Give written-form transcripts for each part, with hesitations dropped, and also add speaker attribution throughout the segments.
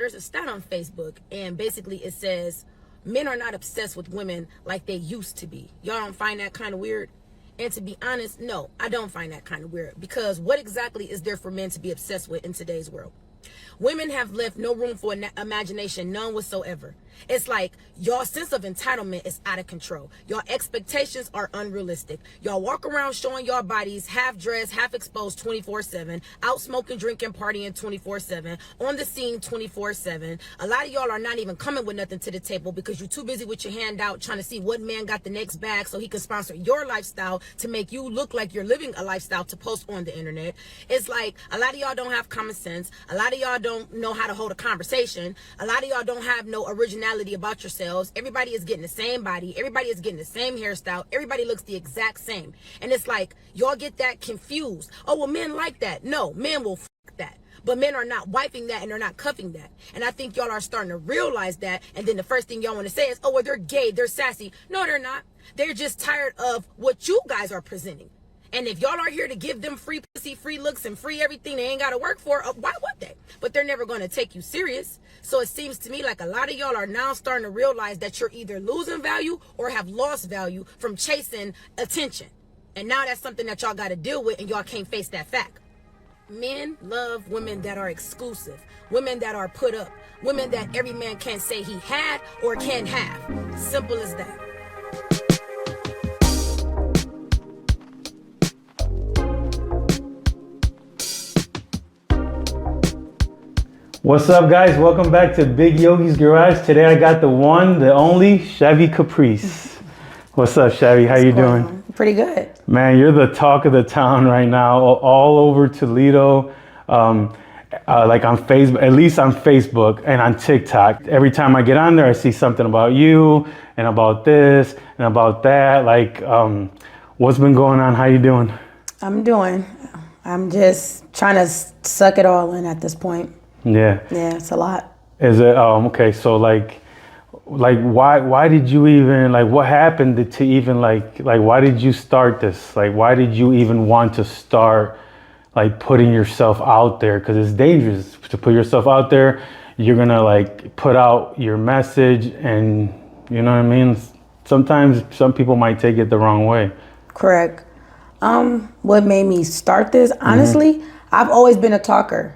Speaker 1: there's a stat on Facebook, and basically it says men are not obsessed with women like they used to be. Y'all don't find that kind of weird? And to be honest, no, I don't find that kind of weird, because what exactly is there for men to be obsessed with in today's world? Women have left no room for imagination, none whatsoever. It's like y'all sense of entitlement is out of control. Y'all expectations are unrealistic. Y'all walk around showing y'all bodies half dressed, half exposed 24/7, out smoking, drinking, partying 24/7, on the scene 24/7. A lot of y'all are not even coming with nothing to the table because you're too busy with your hand out trying to see what man got the next bag so he can sponsor your lifestyle to make you look like you're living a lifestyle to post on the internet. It's like a lot of y'all don't have common sense. A lot of y'all don't know how to hold a conversation. A lot of y'all don't have no originality about yourselves. Everybody is getting the same body. Everybody is getting the same hairstyle. Everybody looks the exact same. And it's like y'all get that confused. Oh, well, men like that. No, men will f that. But men are not wiping that, and they're not cuffing that. And I think y'all are starting to realize that. And then the first thing y'all want to say is, oh, well, they're gay, they're sassy. No, they're not. They're just tired of what you guys are presenting. And if y'all are here to give them free pussy, free looks, and free everything they ain't got to work for, why would they? But they're never going to take you serious. So it seems to me like a lot of y'all are now starting to realize that you're either losing value or have lost value from chasing attention. And now that's something that y'all got to deal with, and y'all can't face that fact. Men love women that are exclusive, women that are put up, women that every man can't say he had or can have. Simple as that.
Speaker 2: What's up, guys? Welcome back to Big Yogi'Z Garage. Today I got the one, the only Chevy Caprice. What's up, Chevy? How you doing?
Speaker 3: Pretty good.
Speaker 2: Man, you're the talk of the town right now, all over Toledo. Like on Facebook, at least on Facebook and on TikTok. Every time I get on there, I see something about you and about this and about that. Like, what's been going on? How you doing?
Speaker 3: I'm just trying to suck it all in at this point.
Speaker 2: Yeah.
Speaker 3: Yeah, it's a lot.
Speaker 2: Is it? Okay. So like why did you even, like, what happened to even like why did you start this? Like, why did you even want to start like putting yourself out there? Because it's dangerous to put yourself out there. You're gonna like put out your message, and you know what I mean? Sometimes some people might take it the wrong way.
Speaker 3: Correct. What made me start this? Honestly, I've always been a talker.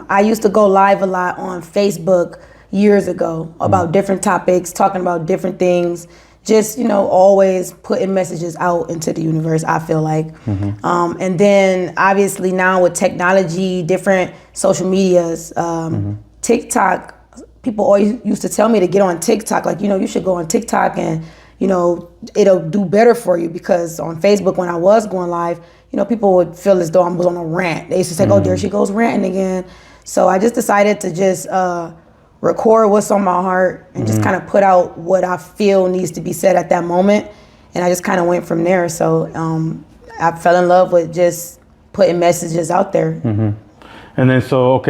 Speaker 3: I used to go live a lot on Facebook years ago about different topics, talking about different things, just, you know, always putting messages out into the universe, I feel like. And then obviously now with technology, different social medias, TikTok, people always used to tell me to get on TikTok, like, you know, you should go on TikTok and, you know, it'll do better for you, because on Facebook when I was going live, you know, people would feel as though I was on a rant. They used to say, oh, there she goes ranting again. So I just decided to just record what's on my heart and just kind of put out what I feel needs to be said at that moment. And I just kind of went from there. So I fell in love with just putting messages out there.
Speaker 2: And then so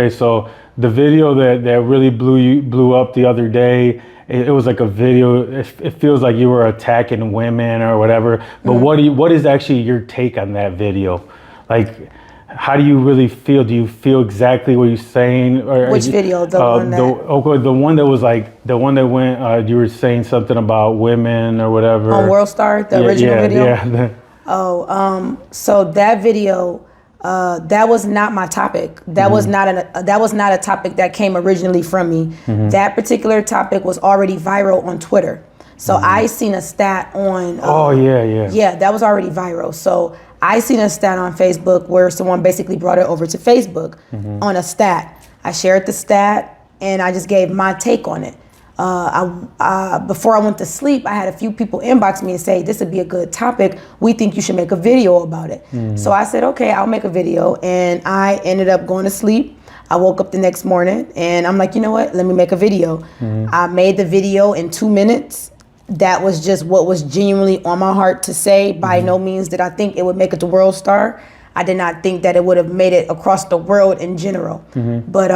Speaker 2: the video that really blew up the other day, it was like a video, it feels like you were attacking women or whatever, but what is actually your take on that video? Like, how do you really feel? Do you feel exactly what you're saying? Or
Speaker 3: which video? The
Speaker 2: one that was like, the one that went, you were saying something about women or whatever.
Speaker 3: On World Star, the original video?
Speaker 2: Yeah.
Speaker 3: So that video, that was not my topic. That was not a topic that came originally from me. That particular topic was already viral on Twitter. So I seen a stat on. Yeah, that was already viral. So I seen a stat on Facebook where someone basically brought it over to Facebook on a stat. I shared the stat and I just gave my take on it. Before I went to sleep, I had a few people inbox me and say, this would be a good topic. We think you should make a video about it. So I said, okay, I'll make a video. And I ended up going to sleep. I woke up the next morning and I'm like, you know what? Let me make a video. I made the video in 2 minutes. That was just what was genuinely on my heart to say. By no means did I think it would make it to World Star. I did not think that it would have made it across the world in general. But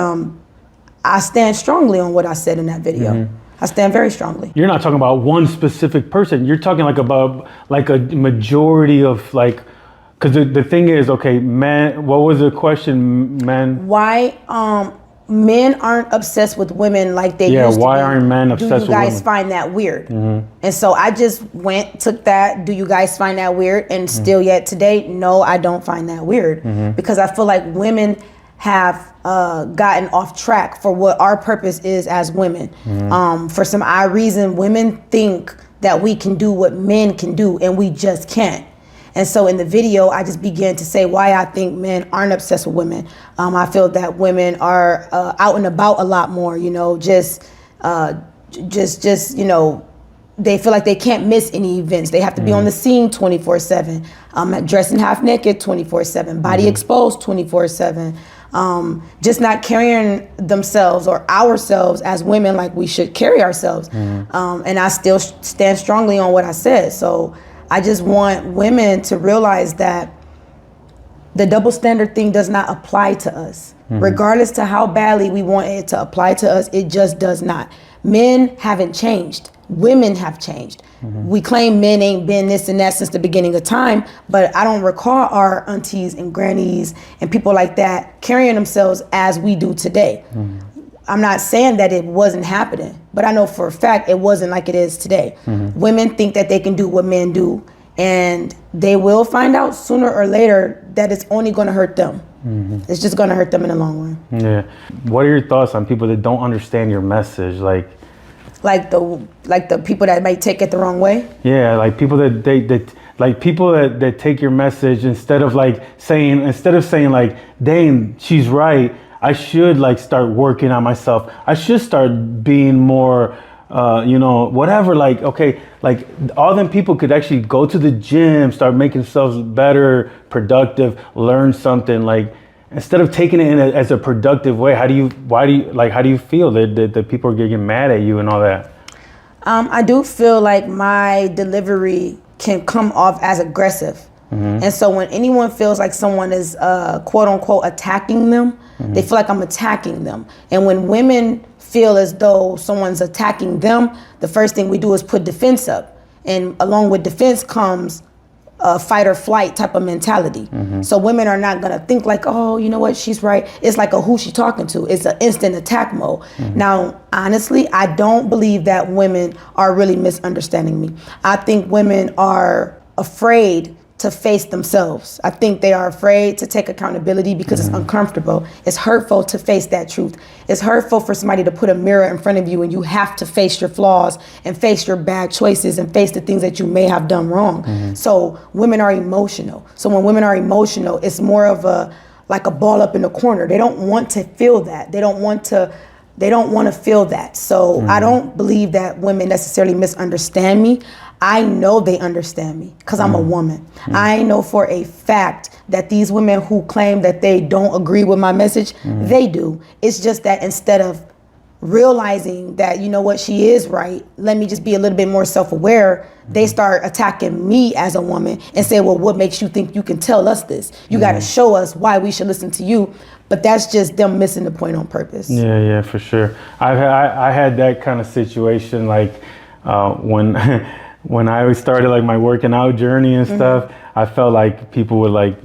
Speaker 3: I stand strongly on what I said in that video. I stand very strongly.
Speaker 2: You're not talking about one specific person. You're talking like about like a majority of like, because the thing is, okay, men, what was the question, men?
Speaker 3: Why men aren't obsessed with women like they used to be.
Speaker 2: Why aren't men obsessed with women?
Speaker 3: Do you guys find that weird? And so I just took that, do you guys find that weird? And still yet today, no, I don't find that weird. Because I feel like women have gotten off track for what our purpose is as women. For some odd reason, women think that we can do what men can do, and we just can't. And so in the video, I just began to say why I think men aren't obsessed with women. I feel that women are out and about a lot more, you know, just you know, they feel like they can't miss any events. They have to be on the scene 24/7, dressing half naked 24/7, body exposed 24/7, just not carrying themselves or ourselves as women like we should carry ourselves. And I still stand strongly on what I said. So I just want women to realize that the double standard thing does not apply to us. Regardless to how badly we want it to apply to us, it just does not. Men haven't changed. Women have changed. We claim men ain't been this and that since the beginning of time, but I don't recall our aunties and grannies and people like that carrying themselves as we do today. I'm not saying that it wasn't happening, but I know for a fact it wasn't like it is today. Women think that they can do what men do, and they will find out sooner or later that it's only going to hurt them. It's just going to hurt them in the long run.
Speaker 2: Yeah. What are your thoughts on people that don't understand your message? Like the people that might take it the wrong way? Yeah, like people that take your message instead of saying like, dang, she's right, I should like start working on myself, I should start being more whatever, like, okay, like all them people could actually go to the gym, start making themselves better, productive, learn something. Like, instead of taking it as a productive way, how do you feel that people are getting mad at you and all that? I do feel like my delivery can come off as aggressive. And so when anyone feels like someone is quote unquote attacking them, they feel like I'm attacking them. And when women feel as though someone's attacking them, the first thing we do is put defense up. And along with defense comes a fight or flight type of mentality. So women are not gonna think like, oh, you know what, she's right. It's like a who she talking to. It's an instant attack mode. Now, honestly, I don't believe that women are really misunderstanding me. I think women are afraid to face themselves. I think they are afraid to take accountability because it's uncomfortable. It's hurtful to face that truth. It's hurtful for somebody to put a mirror in front of you and you have to face your flaws and face your bad choices and face the things that you may have done wrong. So women are emotional. So when women are emotional, it's more of a ball up in the corner. They don't want to feel that. They don't want to feel that. So I don't believe that women necessarily misunderstand me. I know they understand me because I'm a woman. I know for a fact that these women who claim that they don't agree with my message, they do. It's just that instead of realizing that, you know what, she is right, let me just be a little bit more self-aware, they start attacking me as a woman and say, well, what makes you think you can tell us this? You got to show us why we should listen to you. But that's just them missing the point on purpose. Yeah, for sure. I had that kind of situation, like when I started like my working out journey and stuff. I felt like people would like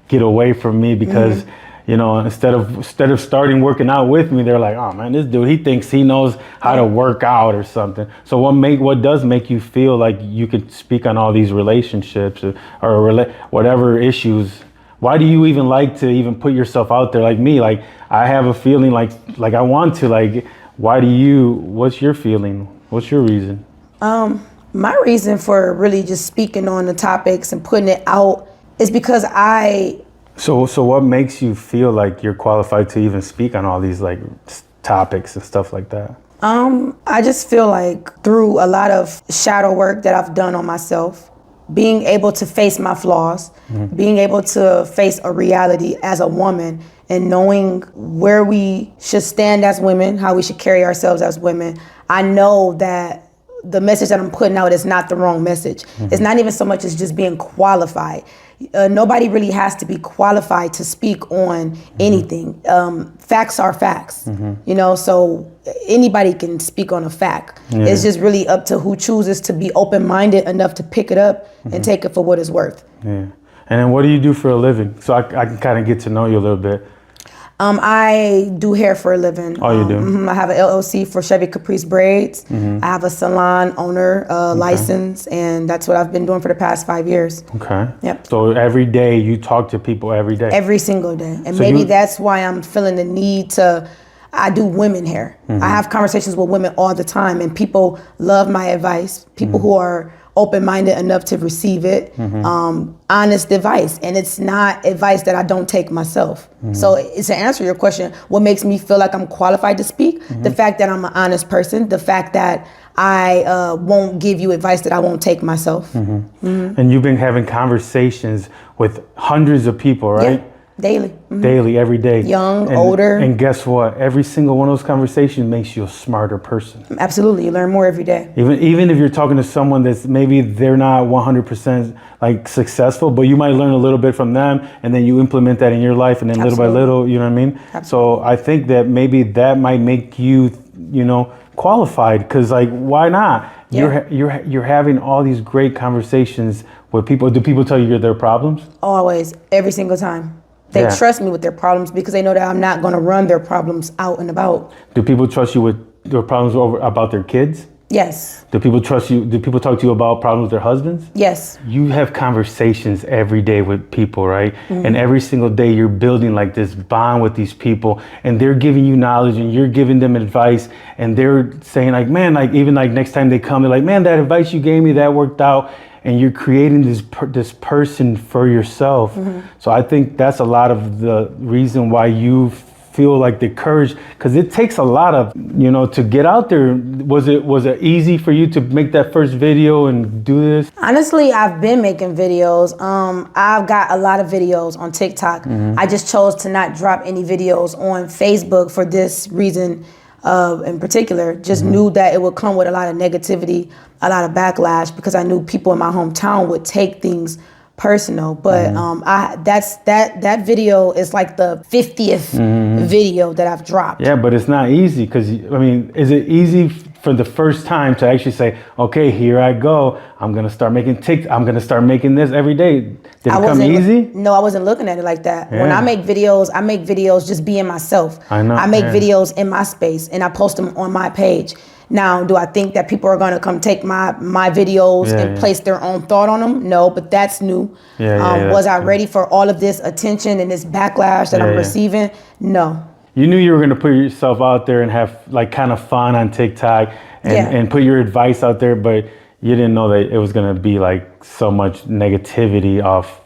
Speaker 2: get away from me because instead of starting working out with me, they're like, oh man, this dude, he thinks he knows how to work out or something. So what does make you feel like you could speak on all these relationships or whatever issues? Why do you even like to even put yourself out there like me? Like, I have a feeling like I want to, like, what's your feeling? What's your reason?
Speaker 3: My reason for really just speaking on the topics and putting it out is because So
Speaker 2: what makes you feel like you're qualified to even speak on all these like topics and stuff like that?
Speaker 3: I just feel like through a lot of shadow work that I've done on myself, being able to face my flaws, being able to face a reality as a woman and knowing where we should stand as women, how we should carry ourselves as women, I know that the message that I'm putting out is not the wrong message. It's not even so much as just being qualified. Nobody really has to be qualified to speak on anything. Facts are facts, so anybody can speak on a fact. It's just really up to who chooses to be open-minded enough to pick it up and take it for what it's worth.
Speaker 2: Yeah. And then what do you do for a living? So I can kind of get to know you a little bit.
Speaker 3: I do hair for a living.
Speaker 2: Oh, you do?
Speaker 3: I have an LLC for Chevy Caprice braids. I have a salon owner license, and that's what I've been doing for the past 5 years.
Speaker 2: Okay.
Speaker 3: Yep.
Speaker 2: So every day you talk to people every day?
Speaker 3: Every single day. And
Speaker 2: So
Speaker 3: maybe
Speaker 2: you-
Speaker 3: that's why I'm feeling the need to, I do women hair. I have conversations with women all the time, and people love my advice. People who are open-minded enough to receive it, honest advice, and it's not advice that I don't take myself. So it's to answer your question, what makes me feel like I'm qualified to speak? The fact that I'm an honest person, the fact that I won't give you advice that I won't take myself.
Speaker 2: And you've been having conversations with hundreds of people, right?
Speaker 3: Yeah, daily.
Speaker 2: Daily, every day.
Speaker 3: Young,
Speaker 2: And-
Speaker 3: older.
Speaker 2: And guess what? Every single one of those conversations makes you a smarter person.
Speaker 3: Absolutely, you learn more every day.
Speaker 2: Even if you're talking to someone that's maybe they're not 100% like successful, but you might learn a little bit from them, and then you implement that in your life, and then little by
Speaker 3: Absolutely.
Speaker 2: little, you know what I mean? So I think that maybe that might make you, qualified, because like, why not?
Speaker 3: Yeah.
Speaker 2: You're having all these great conversations with people. Do people tell you their problems?
Speaker 3: Always, every single time. They
Speaker 2: Yeah.
Speaker 3: trust me with their problems because they know that I'm not going to run their problems out and about.
Speaker 2: Do people trust you with their problems about their kids?
Speaker 3: Yes,
Speaker 2: Do people trust you? Do people talk to you about problems with their husbands?
Speaker 3: yes,
Speaker 2: You have conversations every day with people, right? And every single day you're building like this bond with these people, and they're giving you knowledge and you're giving them advice, and they're saying like, man, like even like next time they come, they're like, man, that advice you gave me, that worked out. And you're creating this person for yourself. So I think that's a lot of the reason why you feel like the courage, because it takes a lot of, to get out there. Was it easy for you to make that first video and do this?
Speaker 3: Honestly, I've been making videos. I've got a lot of videos on TikTok. I just chose to not drop any videos on Facebook for this reason in particular. Just knew that it would come with a lot of negativity, a lot of backlash, because I knew people in my hometown would take things personal. But that video is like the 50th video that I've dropped.
Speaker 2: Yeah, but it's not easy, because is it easy for the first time to actually say, okay, here I go, I'm gonna start making TikTok, I'm gonna start making this every day? Did it come easy?
Speaker 3: No, I wasn't looking at it like that. When
Speaker 2: Yeah.
Speaker 3: I make videos just being myself.
Speaker 2: I know,
Speaker 3: I make
Speaker 2: yeah.
Speaker 3: videos in my space and I post them on my page. Now, do I think that people are going to come take my videos and place their own thought on them? No, but that's new. Was I ready for all of this attention and this backlash that I'm receiving? No.
Speaker 2: You knew you were going to put yourself out there and have like kind of fun on TikTok and put your advice out there, but you didn't know that it was going to be like so much negativity off,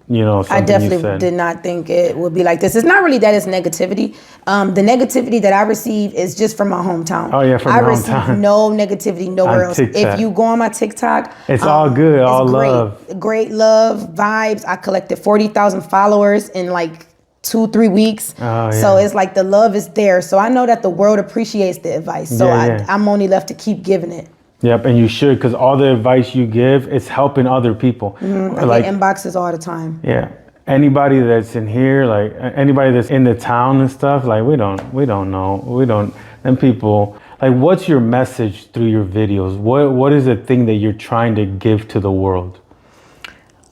Speaker 2: something
Speaker 3: I
Speaker 2: you
Speaker 3: definitely
Speaker 2: said.
Speaker 3: did not think it would be like this. It's not really that it's negativity. The negativity that I receive is just from my hometown.
Speaker 2: Oh, yeah, from
Speaker 3: I
Speaker 2: your
Speaker 3: receive
Speaker 2: hometown.
Speaker 3: no negativity nowhere
Speaker 2: On
Speaker 3: else.
Speaker 2: TikTok.
Speaker 3: If you go on my TikTok,
Speaker 2: It's all good,
Speaker 3: it's
Speaker 2: all
Speaker 3: great.
Speaker 2: love.
Speaker 3: Great love, vibes. I collected 40,000 followers in like 2-3 weeks.
Speaker 2: Oh,
Speaker 3: So
Speaker 2: yeah.
Speaker 3: it's like the love is there. So I know that the world appreciates the advice. So I'm only left to keep giving it.
Speaker 2: Yep, and you should, because all the advice you give, it's helping other people.
Speaker 3: I get inboxes all the time.
Speaker 2: Yeah. Anybody that's in here, like anybody that's in the town and stuff, like we don't know. Them people, like, what's your message through your videos? What is the thing that you're trying to give to the world?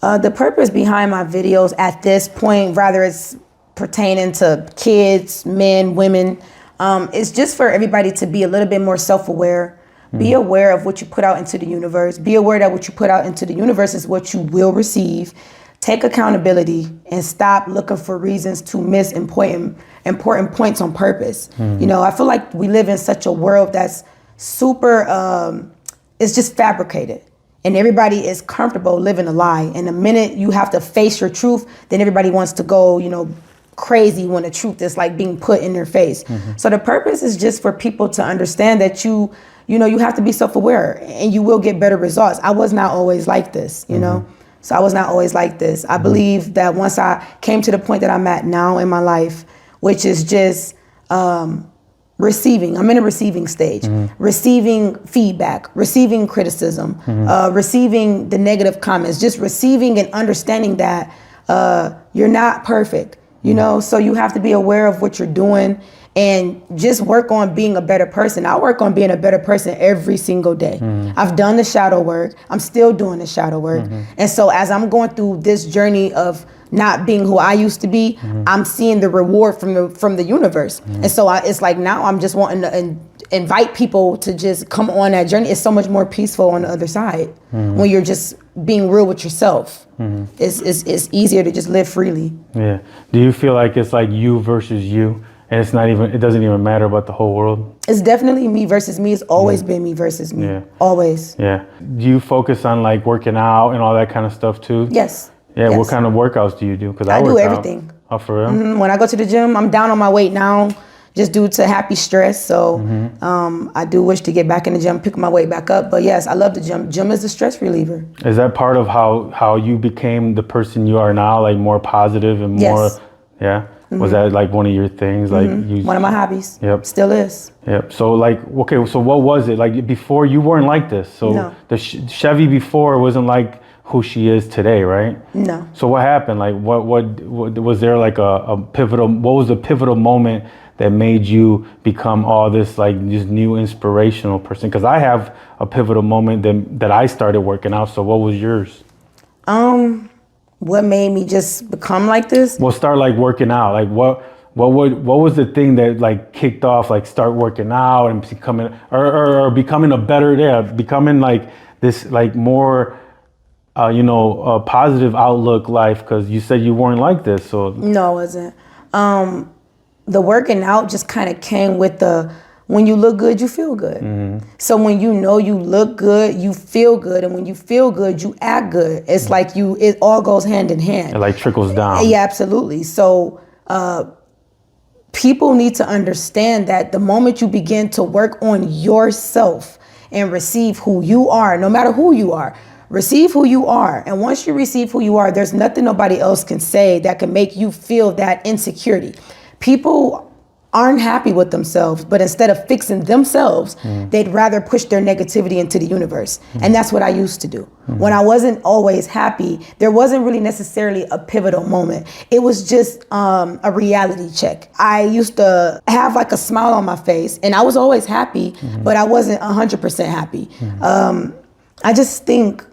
Speaker 3: The purpose behind my videos at this point, rather it's pertaining to kids, men, women, it's just for everybody to be a little bit more self-aware. Be aware of what you put out into the universe. Be aware that what you put out into the universe is what you will receive. Take accountability and stop looking for reasons to miss important points on purpose. I feel like we live in such a world that's super, it's just fabricated. And everybody is comfortable living a lie. And the minute you have to face your truth, then everybody wants to go, crazy when the truth is like being put in their face. So the purpose is just for people to understand that you have to be self-aware and you will get better results. I was not always like this, So I was not always like this. I believe that once I came to the point that I'm at now in my life, which is just receiving. I'm in a receiving stage, receiving feedback, receiving criticism, receiving the negative comments, just receiving and understanding that you're not perfect, so you have to be aware of what you're doing and just work on being a better person. I work on being a better person every single day. I've done the shadow work. I'm still doing the shadow work. And so as I'm going through this journey of not being who I used to be, I'm seeing the reward from the universe. And so it's like now I'm just wanting to invite people to just come on that journey. It's so much more peaceful on the other side when you're just being real with yourself. It's easier to just live freely.
Speaker 2: Yeah. Do you feel like it's like you versus you, and it doesn't even matter about the whole world?
Speaker 3: It's definitely me versus me. It's always been me versus me.
Speaker 2: Yeah.
Speaker 3: Always.
Speaker 2: Yeah. Do you focus on like working out and all that kind of stuff too?
Speaker 3: Yes.
Speaker 2: Yeah.
Speaker 3: Yes.
Speaker 2: What kind of workouts do you do? Because
Speaker 3: I do
Speaker 2: work
Speaker 3: everything.
Speaker 2: out. Oh, for real?
Speaker 3: When I go to the gym, I'm down on my weight now, just due to happy stress. So I do wish to get back in the gym, pick my weight back up. But yes, I love the gym. Gym is a stress reliever.
Speaker 2: Is that part of how you became the person you are now, like more positive and more?
Speaker 3: Yes.
Speaker 2: Yeah. Was that like one of your things? Like
Speaker 3: One of my hobbies.
Speaker 2: Yep.
Speaker 3: Still is.
Speaker 2: Yep. So like, okay, so what was it like before? You weren't like this. So
Speaker 3: No.
Speaker 2: the Chevy before wasn't like who she is today, right?
Speaker 3: No.
Speaker 2: So what happened? Like, what was there like a pivotal? What was the pivotal moment that made you become all this like this new inspirational person? Because I have a pivotal moment that I started working out. So what was yours?
Speaker 3: What made me just become like this?
Speaker 2: Well, start like working out. Like what was the thing that like kicked off like start working out and becoming or becoming a better becoming like this like more a positive outlook life, because you said you weren't like this. So
Speaker 3: No, I wasn't. The working out just kind of came with when you look good, you feel good. So when you know you look good, you feel good. And when you feel good, you act good. It's like it all goes hand in hand.
Speaker 2: it like trickles down.
Speaker 3: Yeah, absolutely. So people need to understand that the moment you begin to work on yourself and receive who you are, no matter who you are, receive who you are. And once you receive who you are, there's nothing nobody else can say that can make you feel that insecurity. People aren't happy with themselves, but instead of fixing themselves, they'd rather push their negativity into the universe. And that's what I used to do. When I wasn't always happy, there wasn't really necessarily a pivotal moment. It was just a reality check. I used to have like a smile on my face, and I was always happy, but I wasn't 100% happy. I just think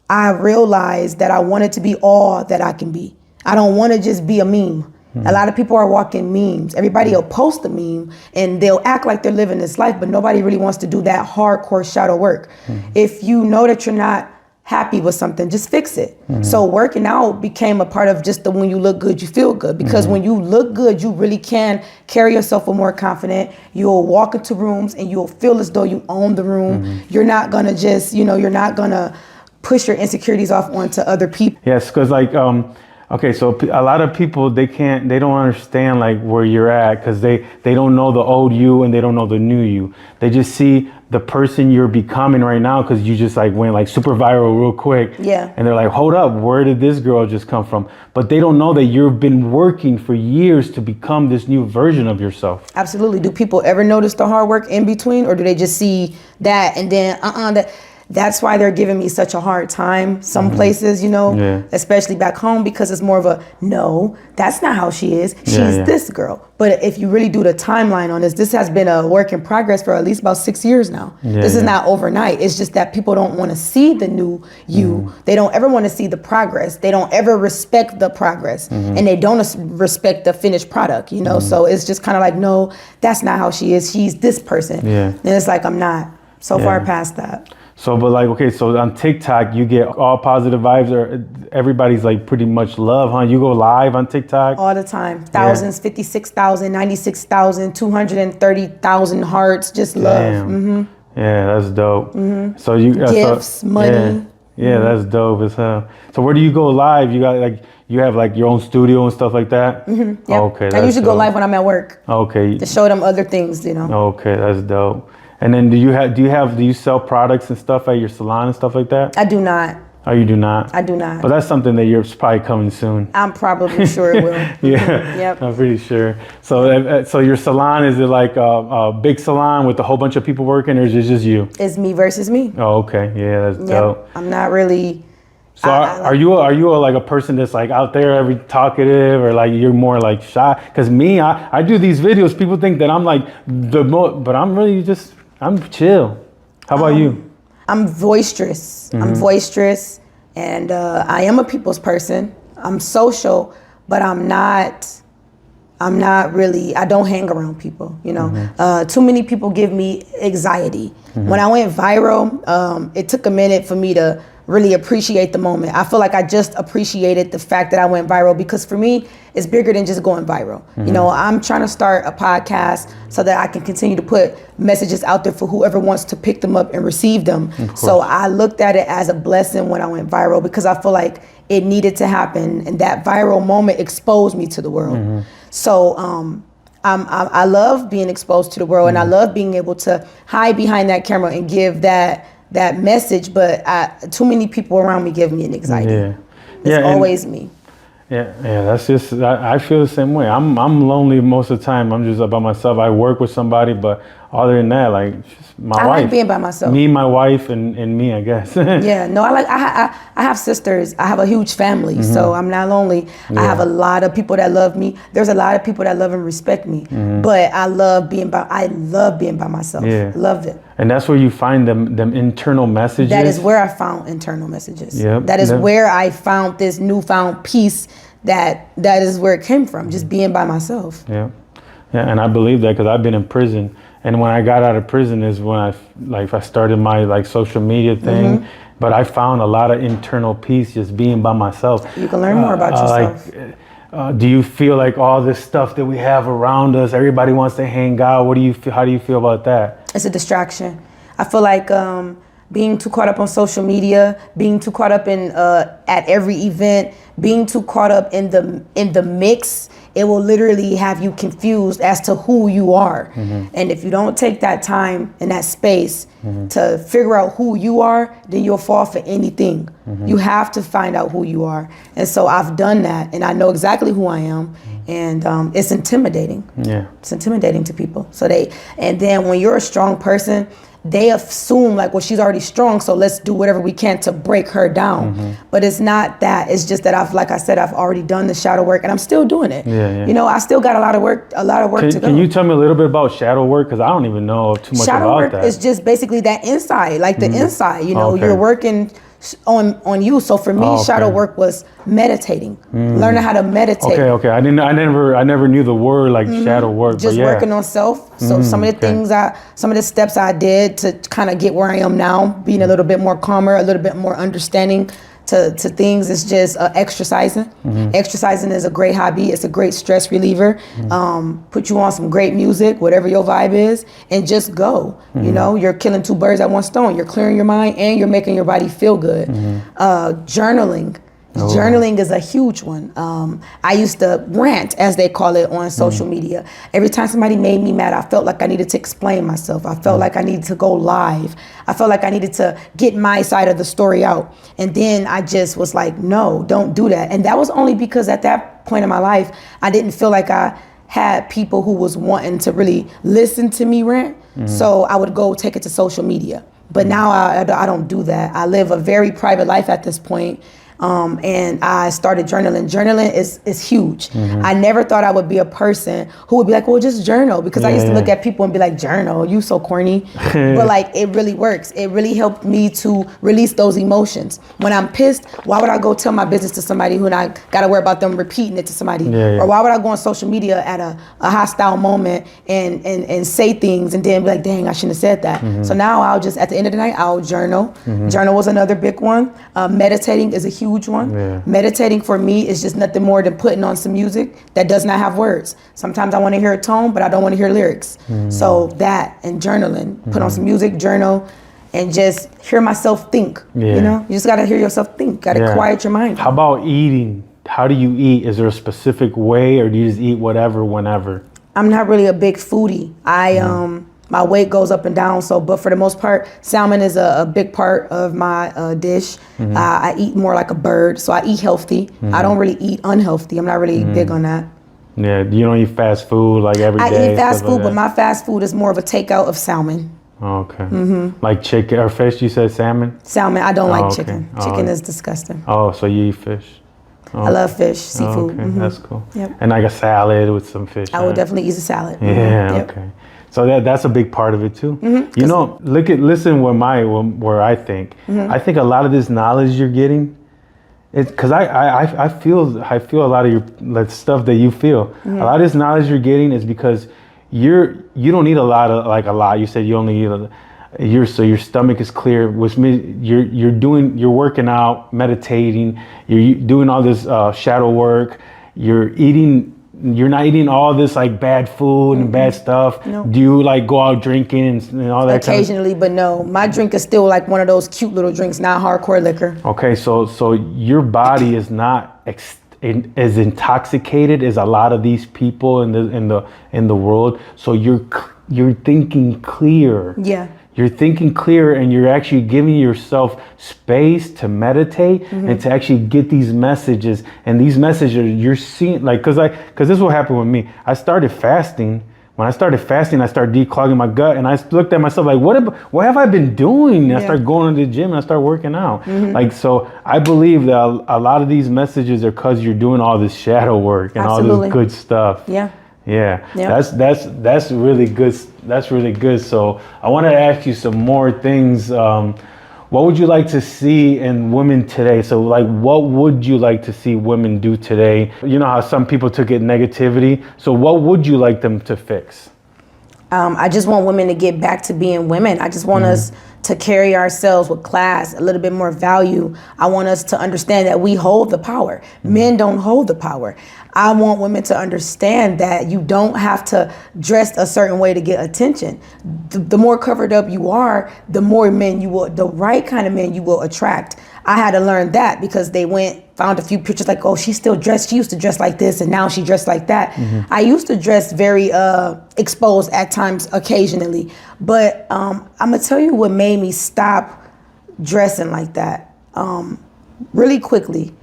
Speaker 3: I realized that I wanted to be all that I can be. I don't want to just be a meme. A lot of people are walking memes. Everybody will post a meme and they'll act like they're living this life, but nobody really wants to do that hardcore shadow work. If you know that you're not happy with something, just fix it. So working out became a part of just the when you look good, you feel good. Because when you look good, you really can carry yourself with more confidence. You'll walk into rooms and you'll feel as though you own the room. You're not gonna just, you're not gonna push your insecurities off onto other people.
Speaker 2: Yes, because like okay, so a lot of people they don't understand like where you're at, because they don't know the old you and they don't know the new you. They just see the person you're becoming right now because you just like went like super viral real quick.
Speaker 3: Yeah.
Speaker 2: And they're like, hold up, where did this girl just come from? But they don't know that you've been working for years to become this new version of yourself.
Speaker 3: Absolutely. Do people ever notice the hard work in between, or do they just see that and then that's why they're giving me such a hard time some places, especially back home, because it's more of a, no, that's not how she is. She's this girl. But if you really do the timeline on this has been a work in progress for at least about 6 years now. This is not overnight. It's just that people don't want to see the new you. They don't ever want to see the progress. They don't ever respect the progress. And they don't respect the finished product, So it's just kind of like, no, that's not how she is. She's this person. And it's like, I'm not so far past that.
Speaker 2: So, but like, okay, so on TikTok, you get all positive vibes, or everybody's like pretty much love, huh? You go live on TikTok?
Speaker 3: All the time. Thousands, 56,000, 96,000, 230,000 hearts, just love.
Speaker 2: Yeah, that's dope. So you
Speaker 3: gifts, money.
Speaker 2: Yeah, that's dope as hell. So where do you go live? You got like, you have like your own studio and stuff like that?
Speaker 3: Yep.
Speaker 2: Okay,
Speaker 3: I usually go live when I'm at work.
Speaker 2: Okay.
Speaker 3: To show them other things,
Speaker 2: Okay, that's dope. And then do you sell products and stuff at your salon and stuff like that?
Speaker 3: I do not.
Speaker 2: Oh, you do not?
Speaker 3: I do not.
Speaker 2: But that's something that you're probably coming soon.
Speaker 3: I'm probably sure it will.
Speaker 2: Yep. I'm pretty sure. So your salon, is it like a big salon with a whole bunch of people working, or is it just you?
Speaker 3: It's me versus me.
Speaker 2: Oh, okay. Yeah, that's dope.
Speaker 3: I'm not really
Speaker 2: So are you like a person that's like out there every talkative, or like you're more like shy? Because me, I do these videos. People think that I'm like but I'm really just, I'm chill. How about you?
Speaker 3: I'm boisterous. I'm boisterous, and I am a people's person. I'm social, but I'm not really, I don't hang around people, you know. Too many people give me anxiety. When I went viral, it took a minute for me to really appreciate the moment. I feel like I just appreciated the fact that I went viral, because for me, it's bigger than just going viral. You know, I'm trying to start a podcast so that I can continue to put messages out there for whoever wants to pick them up and receive them. So I looked at it as a blessing when I went viral, because I feel like it needed to happen, and that viral moment exposed me to the world. So I love being exposed to the world, and I love being able to hide behind that camera and give that message, but too many people around me give me an anxiety. It's always me.
Speaker 2: Yeah, that's just, I feel the same way. I'm lonely most of the time. I'm just by myself. I work with somebody, but other than that, like, just my wife.
Speaker 3: I like being by myself.
Speaker 2: Me, my wife, and me, I guess.
Speaker 3: Yeah, no, I have sisters. I have a huge family, so I'm not lonely. I have a lot of people that love me. There's a lot of people that love and respect me, but I love being by myself.
Speaker 2: Yeah.
Speaker 3: Loved it.
Speaker 2: And that's where you find them internal messages.
Speaker 3: That is where I found internal messages.
Speaker 2: Yep.
Speaker 3: That is where I found this newfound peace. That is where it came from, just being by myself.
Speaker 2: Yeah, and I believe that, because I've been in prison, and when I got out of prison is when I started my like social media thing. But I found a lot of internal peace just being by myself.
Speaker 3: You can learn more about yourself.
Speaker 2: Do you feel like all this stuff that we have around us, everybody wants to hang out? What do you feel? How do you feel about that?
Speaker 3: It's a distraction. I feel like being too caught up on social media, being too caught up in at every event, being too caught up in the mix, it will literally have you confused as to who you are. And if you don't take that time and that space to figure out who you are, then you'll fall for anything. You have to find out who you are. And so I've done that, and I know exactly who I am. And it's intimidating. Yeah, it's intimidating to people. And then when you're a strong person, they assume like, well, she's already strong, so let's do whatever we can to break her down. But it's not that. It's just that I've already done the shadow work, and I'm still doing it. You know, I still got a lot of work to go.
Speaker 2: Can you tell me a little bit about shadow work? Because I don't even know too much about that.
Speaker 3: Shadow work is just basically that inside, like the inside. You know, you're working on you. So for me, shadow work was meditating, learning how to meditate.
Speaker 2: Okay. I never knew the word like shadow work.
Speaker 3: Just working on self. So some of the steps I did to kind of get where I am now, being a little bit more calmer, a little bit more understanding to things, is just exercising. Exercising is a great hobby. It's a great stress reliever. Put you on some great music, whatever your vibe is, and just go. You know, you're killing two birds at one stone. You're clearing your mind and you're making your body feel good. Journaling. Journaling is a huge one. I used to rant, as they call it, on social media. Every time somebody made me mad, I felt like I needed to explain myself. I felt like I needed to go live. I felt like I needed to get my side of the story out. And then I just was like, no, don't do that. And that was only because at that point in my life, I didn't feel like I had people who was wanting to really listen to me rant. So I would go take it to social media. But now I don't do that. I live a very private life at this point. And I started journaling. Journaling is huge. I never thought I would be a person who would be like, well, just journal. Because I used to look at people and be like, journal, you so corny. But like, it really works. It really helped me to release those emotions. When I'm pissed, why would I go tell my business to somebody who I got to worry about them repeating it to somebody? Or why would I go on social media at a hostile moment and say things and then be like, dang, I shouldn't have said that. So now I'll just, at the end of the night, I'll journal. Journal was another big one. Meditating is a huge one. Meditating for me is just nothing more than putting on some music that does not have words. Sometimes I want to hear a tone, but I don't want to hear lyrics. So that and journaling, put on some music, journal, and just hear myself think. You know, you just got to hear yourself think. Got to quiet your mind.
Speaker 2: How about eating? How do you eat? Is there a specific way, or do you just eat whatever, whenever?
Speaker 3: I'm not really a big foodie. My weight goes up and down, but for the most part, salmon is a big part of my dish. I eat more like a bird, so I eat healthy. I don't really eat unhealthy. I'm not really big on that.
Speaker 2: Yeah, you don't eat fast food like every day?
Speaker 3: I eat fast food, but my fast food is more of a takeout of salmon.
Speaker 2: Okay. Like chicken or fish? You said salmon.
Speaker 3: Salmon. I don't like
Speaker 2: okay.
Speaker 3: chicken. Chicken is disgusting.
Speaker 2: Oh, so you eat fish?
Speaker 3: I love fish, seafood.
Speaker 2: Okay, that's cool.
Speaker 3: Yep.
Speaker 2: And like a salad with some fish.
Speaker 3: I would definitely eat a salad.
Speaker 2: Yeah.
Speaker 3: Yep.
Speaker 2: Okay. So that's a big part of it too. You know, listen where I think. I think a lot of this knowledge you're getting, it's because I feel a lot of your stuff that you feel. A lot of this knowledge you're getting is because you don't need a lot. You said you only eat your stomach is clear, which means you're working out, meditating, you're doing all this shadow work, you're not eating all this like bad food and bad stuff.
Speaker 3: No.
Speaker 2: Do you like go out drinking and all that?
Speaker 3: Occasionally, but no. My drink is still like one of those cute little drinks, not hardcore liquor.
Speaker 2: Okay, so your body is not as intoxicated as a lot of these people in the world. So you're thinking clear.
Speaker 3: Yeah.
Speaker 2: You're thinking clear, and you're actually giving yourself space to meditate and to actually get these messages. And these messages you're seeing, like, because this is what happened with me. I started fasting. When I started fasting, I started declogging my gut, and I looked at myself like, what have I been doing? And I started going to the gym, and I started working out. Like, so I believe that a lot of these messages are because you're doing all this shadow work and all this good stuff.
Speaker 3: Yeah.
Speaker 2: Yeah,
Speaker 3: Yep.
Speaker 2: that's really good. That's really good. So I wanted to ask you some more things. What would you like to see in women today? So like, what would you like to see women do today? You know how some people took it negativity. So what would you like them to fix?
Speaker 3: I just want women to get back to being women. I just want us to carry ourselves with class, a little bit more value. I want us to understand that we hold the power. Men don't hold the power. I want women to understand that you don't have to dress a certain way to get attention. The more covered up you are, the more men the right kind of men you will attract. I had to learn that because they found a few pictures like, oh, she's still dressed. She used to dress like this and now she dressed like that. I used to dress very exposed at times occasionally, but I'm gonna tell you what made me stop dressing like that really quickly.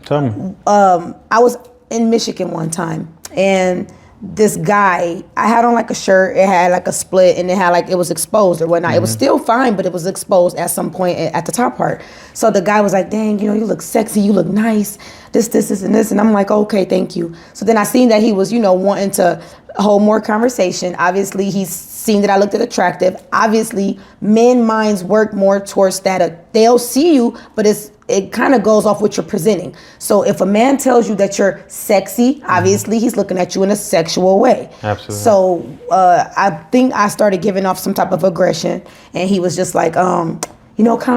Speaker 2: Tell me.
Speaker 3: I was in Michigan one time, and this guy, I had on like a shirt, it had like a split, and it was exposed or whatnot. It was still fine, but it was exposed at some point at the top part. So the guy was like, dang, you look sexy, you look nice, this, and this. And I'm like, okay, thank you. So then I seen that he was, wanting to hold more conversation. Obviously, he's seen that I looked attractive. Obviously, men minds work more towards that. They'll see you, but it kind of goes off what you're presenting. So if a man tells you that you're sexy, obviously he's looking at you in a sexual way.
Speaker 2: Absolutely.
Speaker 3: So I think I started giving off some type of aggression, and he was just like, calm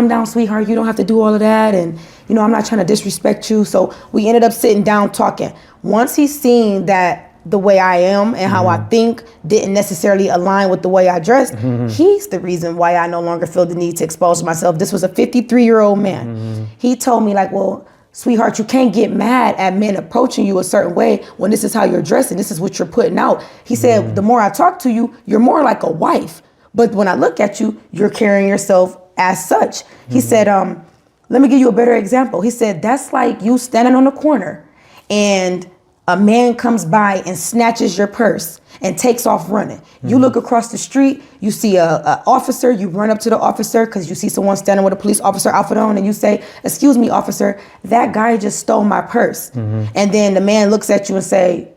Speaker 3: down, sweetheart. You don't have to do all of that. And, I'm not trying to disrespect you. So we ended up sitting down talking. Once he's seen that the way I am and how I think didn't necessarily align with the way I dressed, he's the reason why I no longer feel the need to expose myself. This was a 53-year-old man. He told me like, well, sweetheart, you can't get mad at men approaching you a certain way when this is how you're dressing. This is what you're putting out. He said, the more I talk to you, you're more like a wife. But when I look at you, you're carrying yourself as such. He said, let me give you a better example. He said, that's like you standing on the corner and a man comes by and snatches your purse and takes off running. You look across the street, you see a officer, you run up to the officer because you see someone standing with a police officer outfit on, and you say, excuse me, officer, that guy just stole my purse. And then the man looks at you and say,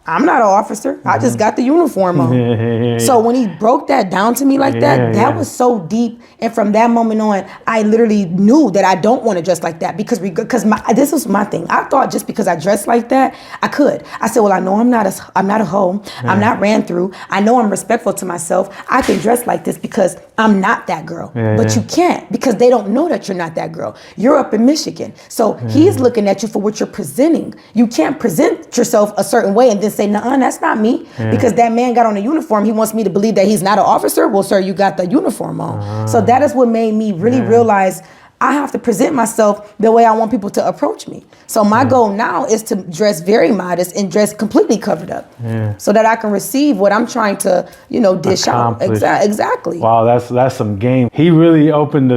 Speaker 3: I'm not an officer. I just got the uniform on. So when he broke that down to me like that was so deep. And from that moment on, I literally knew that I don't want to dress like that because this was my thing. I thought just because I dressed like that, I could. I said, well, I know I'm not a hoe. I'm not ran through. I know I'm respectful to myself. I can dress like this because I'm not that girl. But you can't because they don't know that you're not that girl. You're up in Michigan. So he's looking at you for what you're presenting. You can't present yourself a certain way and then say, nuh-uh, that's not me. Because that man got on a uniform. He wants me to believe that he's not an officer. Well, sir, you got the uniform on. So that is what made me really realize I have to present myself the way I want people to approach me. So my goal now is to dress very modest and dress completely covered up so that I can receive what I'm trying to, dish out. Exactly.
Speaker 2: Wow, that's some game. He really opened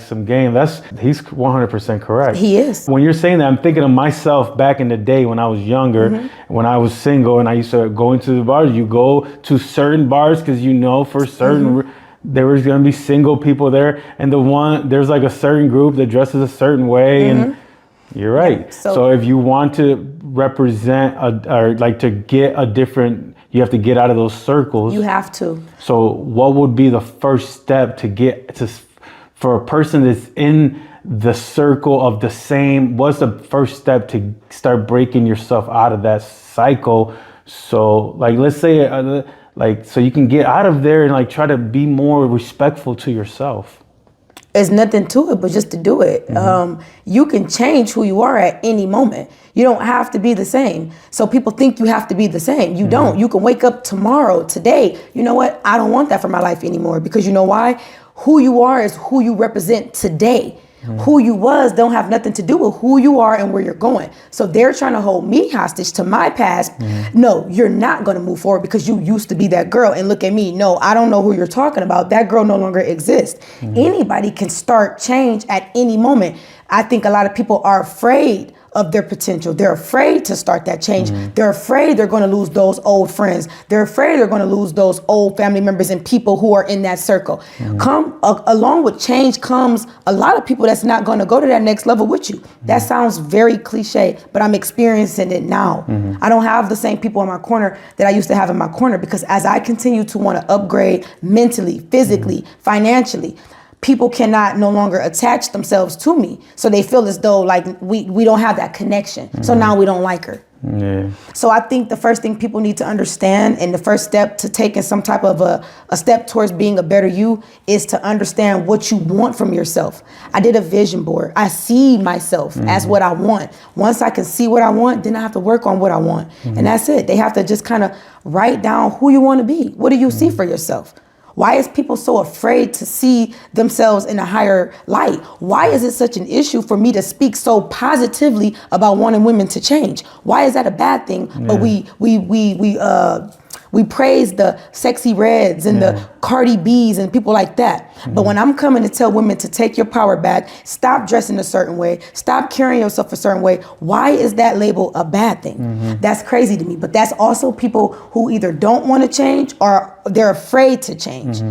Speaker 2: some game. He's 100% correct.
Speaker 3: He is.
Speaker 2: When you're saying that, I'm thinking of myself back in the day when I was younger, when I was single and I used to go into the bars. You go to certain bars because for certain there was going to be single people there, and there's like a certain group that dresses a certain way, and you're right.
Speaker 3: Yeah,
Speaker 2: so if you want to represent or like to get a different, you have to get out of those circles.
Speaker 3: You have to.
Speaker 2: So what would be the first step to get to, for a person that's in the circle of the same, what's the first step to start breaking yourself out of that cycle? So like, let's say like, so you can get out of there and like try to be more respectful to yourself.
Speaker 3: There's nothing to it but just to do it. You can change who you are at any moment. You don't have to be the same. So people think you have to be the same. You don't. You can wake up tomorrow, today. You know what? I don't want that for my life anymore, because you know why? Who you are is who you represent today. Who you was don't have nothing to do with who you are and where you're going. So they're trying to hold me hostage to my past. No, you're not going to move forward because you used to be that girl. And look at me. No, I don't know who you're talking about. That girl no longer exists. Anybody can start change at any moment. I think a lot of people are afraid of their potential. They're afraid to start that change. They're afraid they're going to lose those old friends. They're afraid they're going to lose those old family members and people who are in that circle. Along with change comes a lot of people that's not going to go to that next level with you. That sounds very cliche, but I'm experiencing it now. I don't have the same people in my corner that I used to have in my corner, because as I continue to want to upgrade mentally, physically, financially, people cannot no longer attach themselves to me. So they feel as though like we don't have that connection. So now we don't like her.
Speaker 2: Yeah.
Speaker 3: So I think the first thing people need to understand, and the first step to taking some type of a step towards being a better you, is to understand what you want from yourself. I did a vision board. I see myself as what I want. Once I can see what I want, then I have to work on what I want. And that's it. They have to just kind of write down who you want to be. What do you see for yourself? Why is people so afraid to see themselves in a higher light? Why is it such an issue for me to speak so positively about wanting women to change? Why is that a bad thing? But we praise the Sexy Reds and the Cardi B's and people like that. But when I'm coming to tell women to take your power back, stop dressing a certain way, stop carrying yourself a certain way, why is that label a bad thing? That's crazy to me. But that's also people who either don't want to change or they're afraid to change.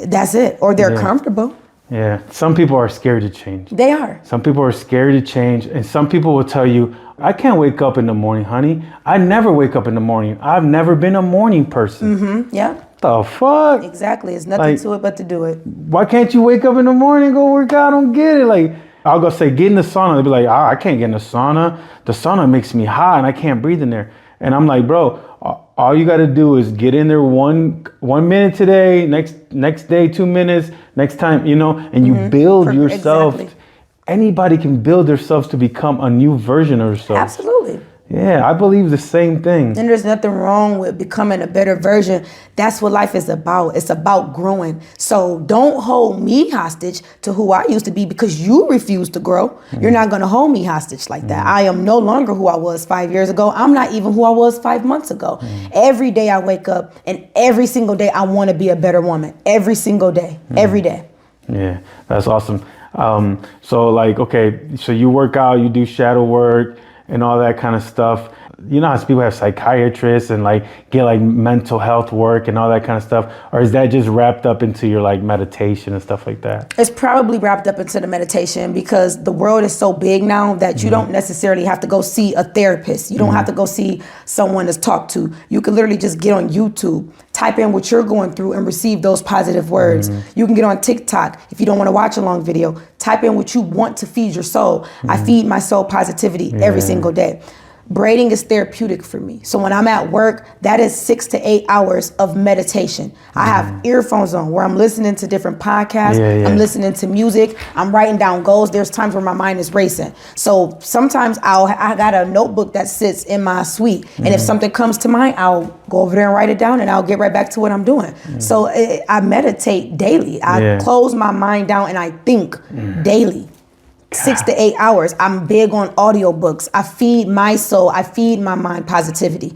Speaker 3: That's it. Or they're comfortable.
Speaker 2: Yeah. Some people are scared to change.
Speaker 3: They are.
Speaker 2: Some people are scared to change. And some people will tell you, I can't wake up in the morning, honey. I never wake up in the morning. I've never been a morning person.
Speaker 3: Yeah.
Speaker 2: The fuck?
Speaker 3: Exactly. It's nothing to it but to do it.
Speaker 2: Why can't you wake up in the morning and go work out? I don't get it. Like, I'll go say, get in the sauna. They'll be like, I can't get in the sauna. The sauna makes me hot and I can't breathe in there. And I'm like, bro, all you got to do is get in there one minute today, next day 2 minutes, next time, you know, and you build yourself. Exactly. Anybody can build themselves to become a new version of themselves.
Speaker 3: Absolutely.
Speaker 2: Yeah, I believe the same thing.
Speaker 3: And there's nothing wrong with becoming a better version. That's what life is about. It's about growing. So don't hold me hostage to who I used to be because you refuse to grow. You're not going to hold me hostage like that. I am no longer who I was 5 years ago. I'm not even who I was 5 months ago. Every day I wake up and every single day I want to be a better woman. Every single day. Every day.
Speaker 2: Yeah, that's awesome. So like, okay, so you work out, you do shadow work and all that kind of stuff. You know how people have psychiatrists and like get like mental health work and all that kind of stuff? Or is that just wrapped up into your like meditation and stuff like that?
Speaker 3: It's probably wrapped up into the meditation because the world is so big now that you don't necessarily have to go see a therapist. You don't have to go see someone to talk to. You can literally just get on YouTube, type in what you're going through and receive those positive words. You can get on TikTok if you don't want to watch a long video. Type in what you want to feed your soul. I feed my soul positivity every single day. Braiding is therapeutic for me. So when I'm at work, that is 6 to 8 hours of meditation. I have earphones on where I'm listening to different podcasts. I'm listening to music. I'm writing down goals. There's times where my mind is racing. So sometimes I got a notebook that sits in my suite. And if something comes to mind, I'll go over there and write it down and I'll get right back to what I'm doing. So I meditate daily. I close my mind down and I think daily. 6 to 8 hours. I'm big on audiobooks. I feed my soul. I feed my mind positivity.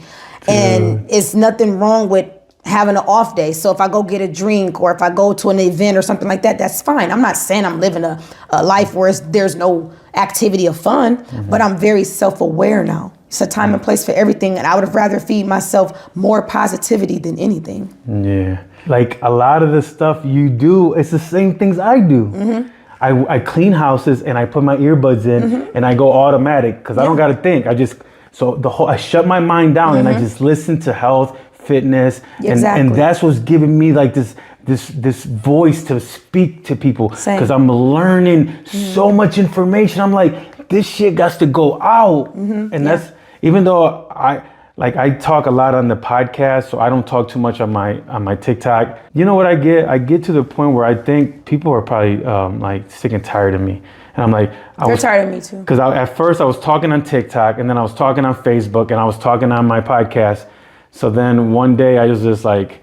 Speaker 3: And it's nothing wrong with having an off day. So if I go get a drink or if I go to an event or something like that, that's fine. I'm not saying I'm living a life where there's no activity of fun, but I'm very self-aware now. It's a time and place for everything. And I would have rather feed myself more positivity than anything.
Speaker 2: Yeah. Like a lot of the stuff you do, it's the same things I do. I clean houses and I put my earbuds in and I go automatic because I don't got to think. I shut my mind down and I just listen to health, fitness. And that's what's giving me like this voice to speak to people because I'm learning so much information. I'm like, this shit got to go out. And that's, even though I talk a lot on the podcast, so I don't talk too much on my TikTok. You know what I get? I get to the point where I think people are probably like sick and tired of me. And I'm like,
Speaker 3: they're tired of me too.
Speaker 2: Because at first I was talking on TikTok and then I was talking on Facebook and I was talking on my podcast. So then one day I was just like,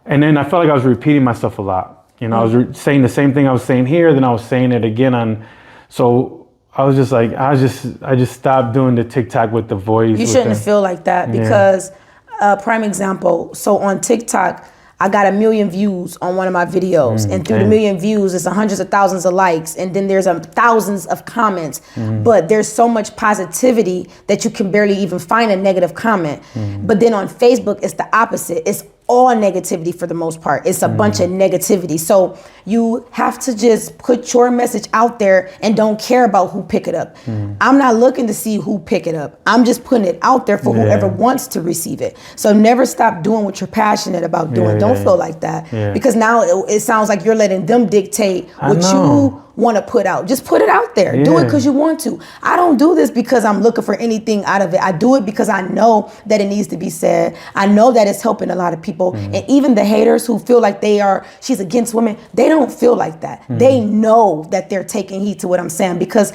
Speaker 2: and then I felt like I was repeating myself a lot. You know, I was saying the same thing I was saying here, then I was saying it again so I was just like, I just stopped doing the TikTok with the voice.
Speaker 3: You shouldn't feel like that because, prime example, so on TikTok, I got 1 million views on one of my videos, and through the 1 million views, it's hundreds of thousands of likes, and then there's thousands of comments. But there's so much positivity that you can barely even find a negative comment. But then on Facebook, it's the opposite. It's all negativity for the most part. It's a bunch of negativity. So you have to just put your message out there and don't care about who pick it up. I'm not looking to see who pick it up. I'm just putting it out there for whoever wants to receive it. So never stop doing what you're passionate about doing. Don't feel like that. Because now it sounds like you're letting them dictate what you want to put out. Just put it out there. Do it because you want to. I don't do this because I'm looking for anything out of it. I do it because I know that it needs to be said. I know that it's helping a lot of people. And even the haters who feel like she's against women, they don't feel like that. They know that they're taking heed to what I'm saying because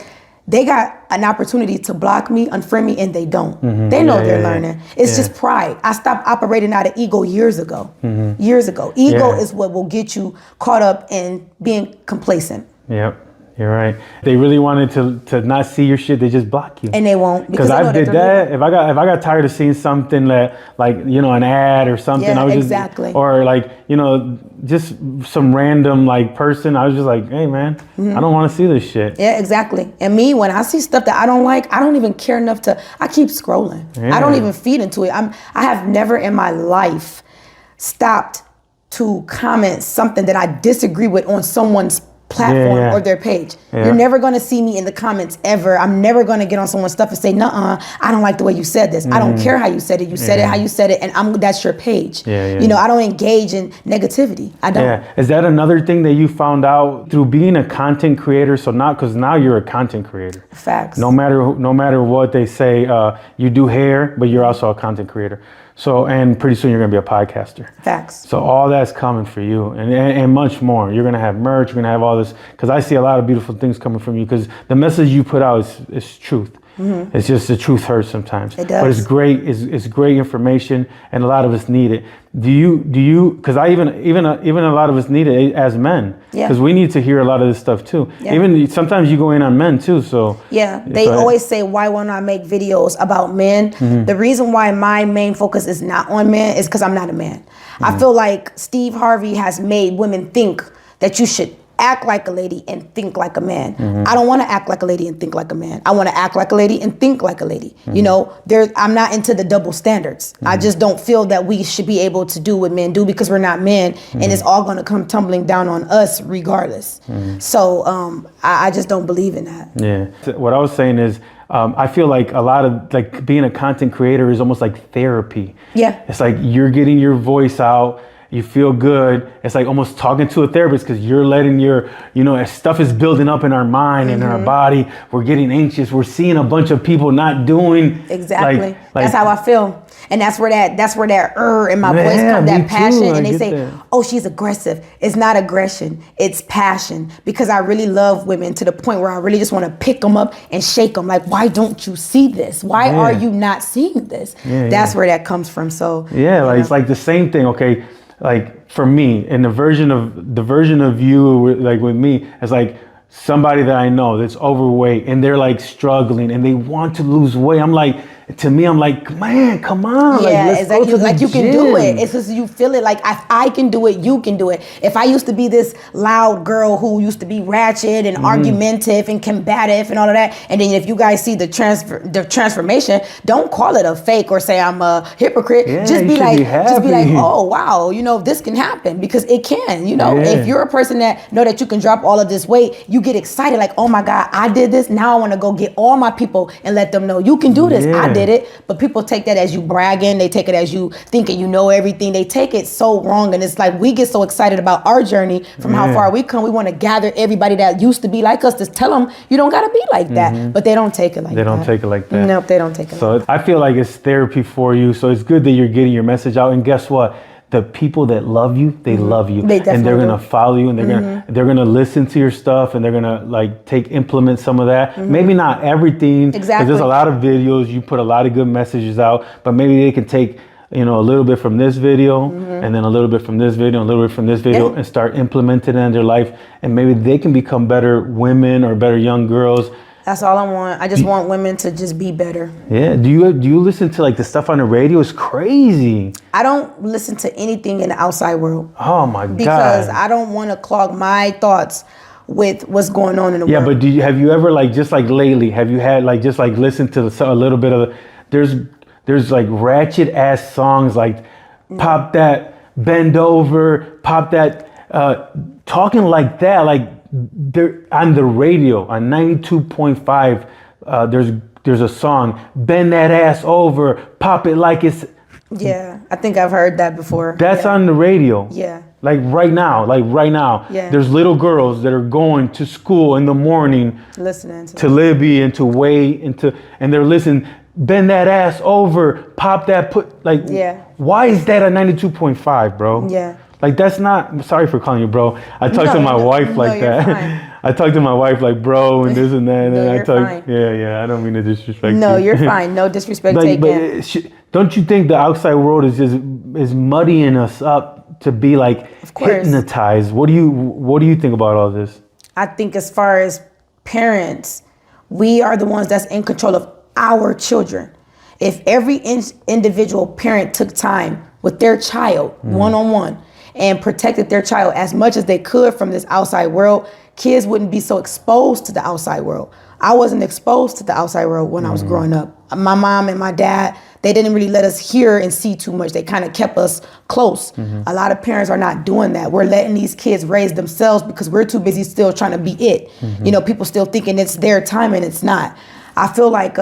Speaker 3: they got an opportunity to block me, unfriend me, and they don't. They know they're learning. It's just pride. I stopped operating out of ego years ago. Years ago. Ego is what will get you caught up in being complacent.
Speaker 2: Yep, you're right. They really wanted to not see your shit. They just block you,
Speaker 3: and they won't
Speaker 2: because I did that. If I got tired of seeing something that like an ad or something, I was just or like just some random like person. I was just like, hey man, I don't want to see this shit.
Speaker 3: Yeah, exactly. And me, when I see stuff that I don't like, I don't even care enough I keep scrolling. I don't even feed into it. I have never in my life stopped to comment something that I disagree with on someone's platform or their page. You're never going to see me in the comments ever. I'm never going to get on someone's stuff and say, nuh-uh, I don't like the way you said this. I don't care how you said it. You said it how you said it, and that's your page. I don't engage in negativity. I don't.
Speaker 2: Yeah. Is that another thing that you found out through being a content creator? So because now you're a content creator.
Speaker 3: Facts.
Speaker 2: No matter what they say, you do hair, but you're also a content creator. So, and pretty soon you're going to be a podcaster.
Speaker 3: Facts.
Speaker 2: So all that's coming for you and much more. You're going to have merch. You're going to have all this, because I see a lot of beautiful things coming from you, because the message you put out is truth. It's just the truth hurts sometimes.
Speaker 3: It does.
Speaker 2: But it's great. It's great information, and a lot of us need it. Do you? Because I even a lot of us need it as men.
Speaker 3: Yeah.
Speaker 2: Because we need to hear a lot of this stuff too. Yeah. Even sometimes you go in on men too. So
Speaker 3: yeah, they always say, why won't I make videos about men? The reason why my main focus is not on men is because I'm not a man. I feel like Steve Harvey has made women think that you should act like a lady and think like a man. I don't want to act like a lady and think like a man. I want to act like a lady and think like a lady. I'm not into the double standards. I just don't feel that we should be able to do what men do because we're not men, and it's all going to come tumbling down on us regardless. So I just don't believe in that.
Speaker 2: Yeah. What I was saying is, I feel like a lot of like being a content creator is almost like therapy. Yeah. It's like you're getting your voice out. You feel good. It's like almost talking to a therapist because you're letting as stuff is building up in our mind and in our body. We're getting anxious. We're seeing a bunch of people not doing
Speaker 3: exactly. That's how I feel, and that's where that in my voice comes, that passion. And they say, "Oh, she's aggressive." It's not aggression. It's passion, because I really love women to the point where I really just want to pick them up and shake them. Like, why don't you see this? Why are you not seeing this? That's where that comes from. So
Speaker 2: it's like the same thing. Okay. Like for me, and the version of you, like with me, it's like somebody that I know that's overweight and they're like struggling and they want to lose weight. I'm like, to me, I'm like, man, come on.
Speaker 3: Yeah,
Speaker 2: like, let's
Speaker 3: exactly.
Speaker 2: go to the
Speaker 3: Like you can do
Speaker 2: gym.
Speaker 3: it. It's just you feel it. Like if I can do it, you can do it. If I used to be this loud girl who used to be ratchet and argumentative and combative and all of that, and then if you guys see the transformation, don't call it a fake or say I'm a hypocrite.
Speaker 2: Yeah,
Speaker 3: just
Speaker 2: you
Speaker 3: be
Speaker 2: should
Speaker 3: like,
Speaker 2: be happy.
Speaker 3: oh wow, this can happen because it can.
Speaker 2: Yeah.
Speaker 3: If you're a person that know that you can drop all of this weight, you get excited like, oh my God, I did this. Now I want to go get all my people and let them know you can do this. I did it. But people take that as you bragging. They take it as you thinking you know everything. They take it so wrong. And it's like we get so excited about our journey from how far we come. We want to gather everybody that used to be like us to tell them you don't got to be like that. But they don't take it like that.
Speaker 2: They don't take it like that.
Speaker 3: Nope, they don't take it
Speaker 2: so
Speaker 3: like that.
Speaker 2: I feel like it's therapy for you. So it's good that you're getting your message out. And guess what? The people that love you, they love you,
Speaker 3: They definitely
Speaker 2: and they're gonna
Speaker 3: do.
Speaker 2: follow you, and they're gonna listen to your stuff, and they're gonna like implement some of that. Maybe not everything, because there's a lot of videos. You put a lot of good messages out, but maybe they can take a little bit from this video, and then a little bit from this video, and a little bit from this video, and start implementing it in their life, and maybe they can become better women or better young girls.
Speaker 3: That's all I want. I just want women to just be better.
Speaker 2: Yeah. Do you listen to like the stuff on the radio? It's crazy.
Speaker 3: I don't listen to anything in the outside world.
Speaker 2: Oh my God.
Speaker 3: Because I don't want to clog my thoughts with what's going on in the world.
Speaker 2: Yeah, but have you ever just lately, have you had just listened to a little bit of there's like ratchet ass songs like pop that, bend over, pop that, talking like that, like they're on the radio on 92.5. There's a song, bend that ass over, pop it like it's.
Speaker 3: Yeah, I think I've heard that before.
Speaker 2: That's on the radio.
Speaker 3: Yeah.
Speaker 2: Like right now.
Speaker 3: Yeah.
Speaker 2: There's little girls that are going to school in the morning,
Speaker 3: Listening
Speaker 2: to Libby and to Wade and they're listening, bend that ass over, pop that,
Speaker 3: Yeah.
Speaker 2: Why is that at 92.5, bro?
Speaker 3: Yeah.
Speaker 2: Like that's not, I'm sorry for calling you bro. I talk to my wife like
Speaker 3: you're
Speaker 2: that.
Speaker 3: fine.
Speaker 2: I talk to my wife like bro and this and that. And
Speaker 3: No,
Speaker 2: I
Speaker 3: you're
Speaker 2: talk,
Speaker 3: fine.
Speaker 2: yeah, I don't mean to disrespect
Speaker 3: No,
Speaker 2: you.
Speaker 3: you're fine. No disrespect
Speaker 2: Like,
Speaker 3: taken.
Speaker 2: don't you think the outside world is muddying us up to be like
Speaker 3: Of course.
Speaker 2: hypnotized? What do you think about all this?
Speaker 3: I think as far as parents, we are the ones that's in control of our children. If every individual parent took time with their child one-on-one and protected their child as much as they could from this outside world, kids wouldn't be so exposed to the outside world. I wasn't exposed to the outside world when I was growing up. My mom and my dad, they didn't really let us hear and see too much. They kind of kept us close. A lot of parents are not doing that. We're letting these kids raise themselves because we're too busy still trying to be it. People still thinking it's their time and it's not. I feel like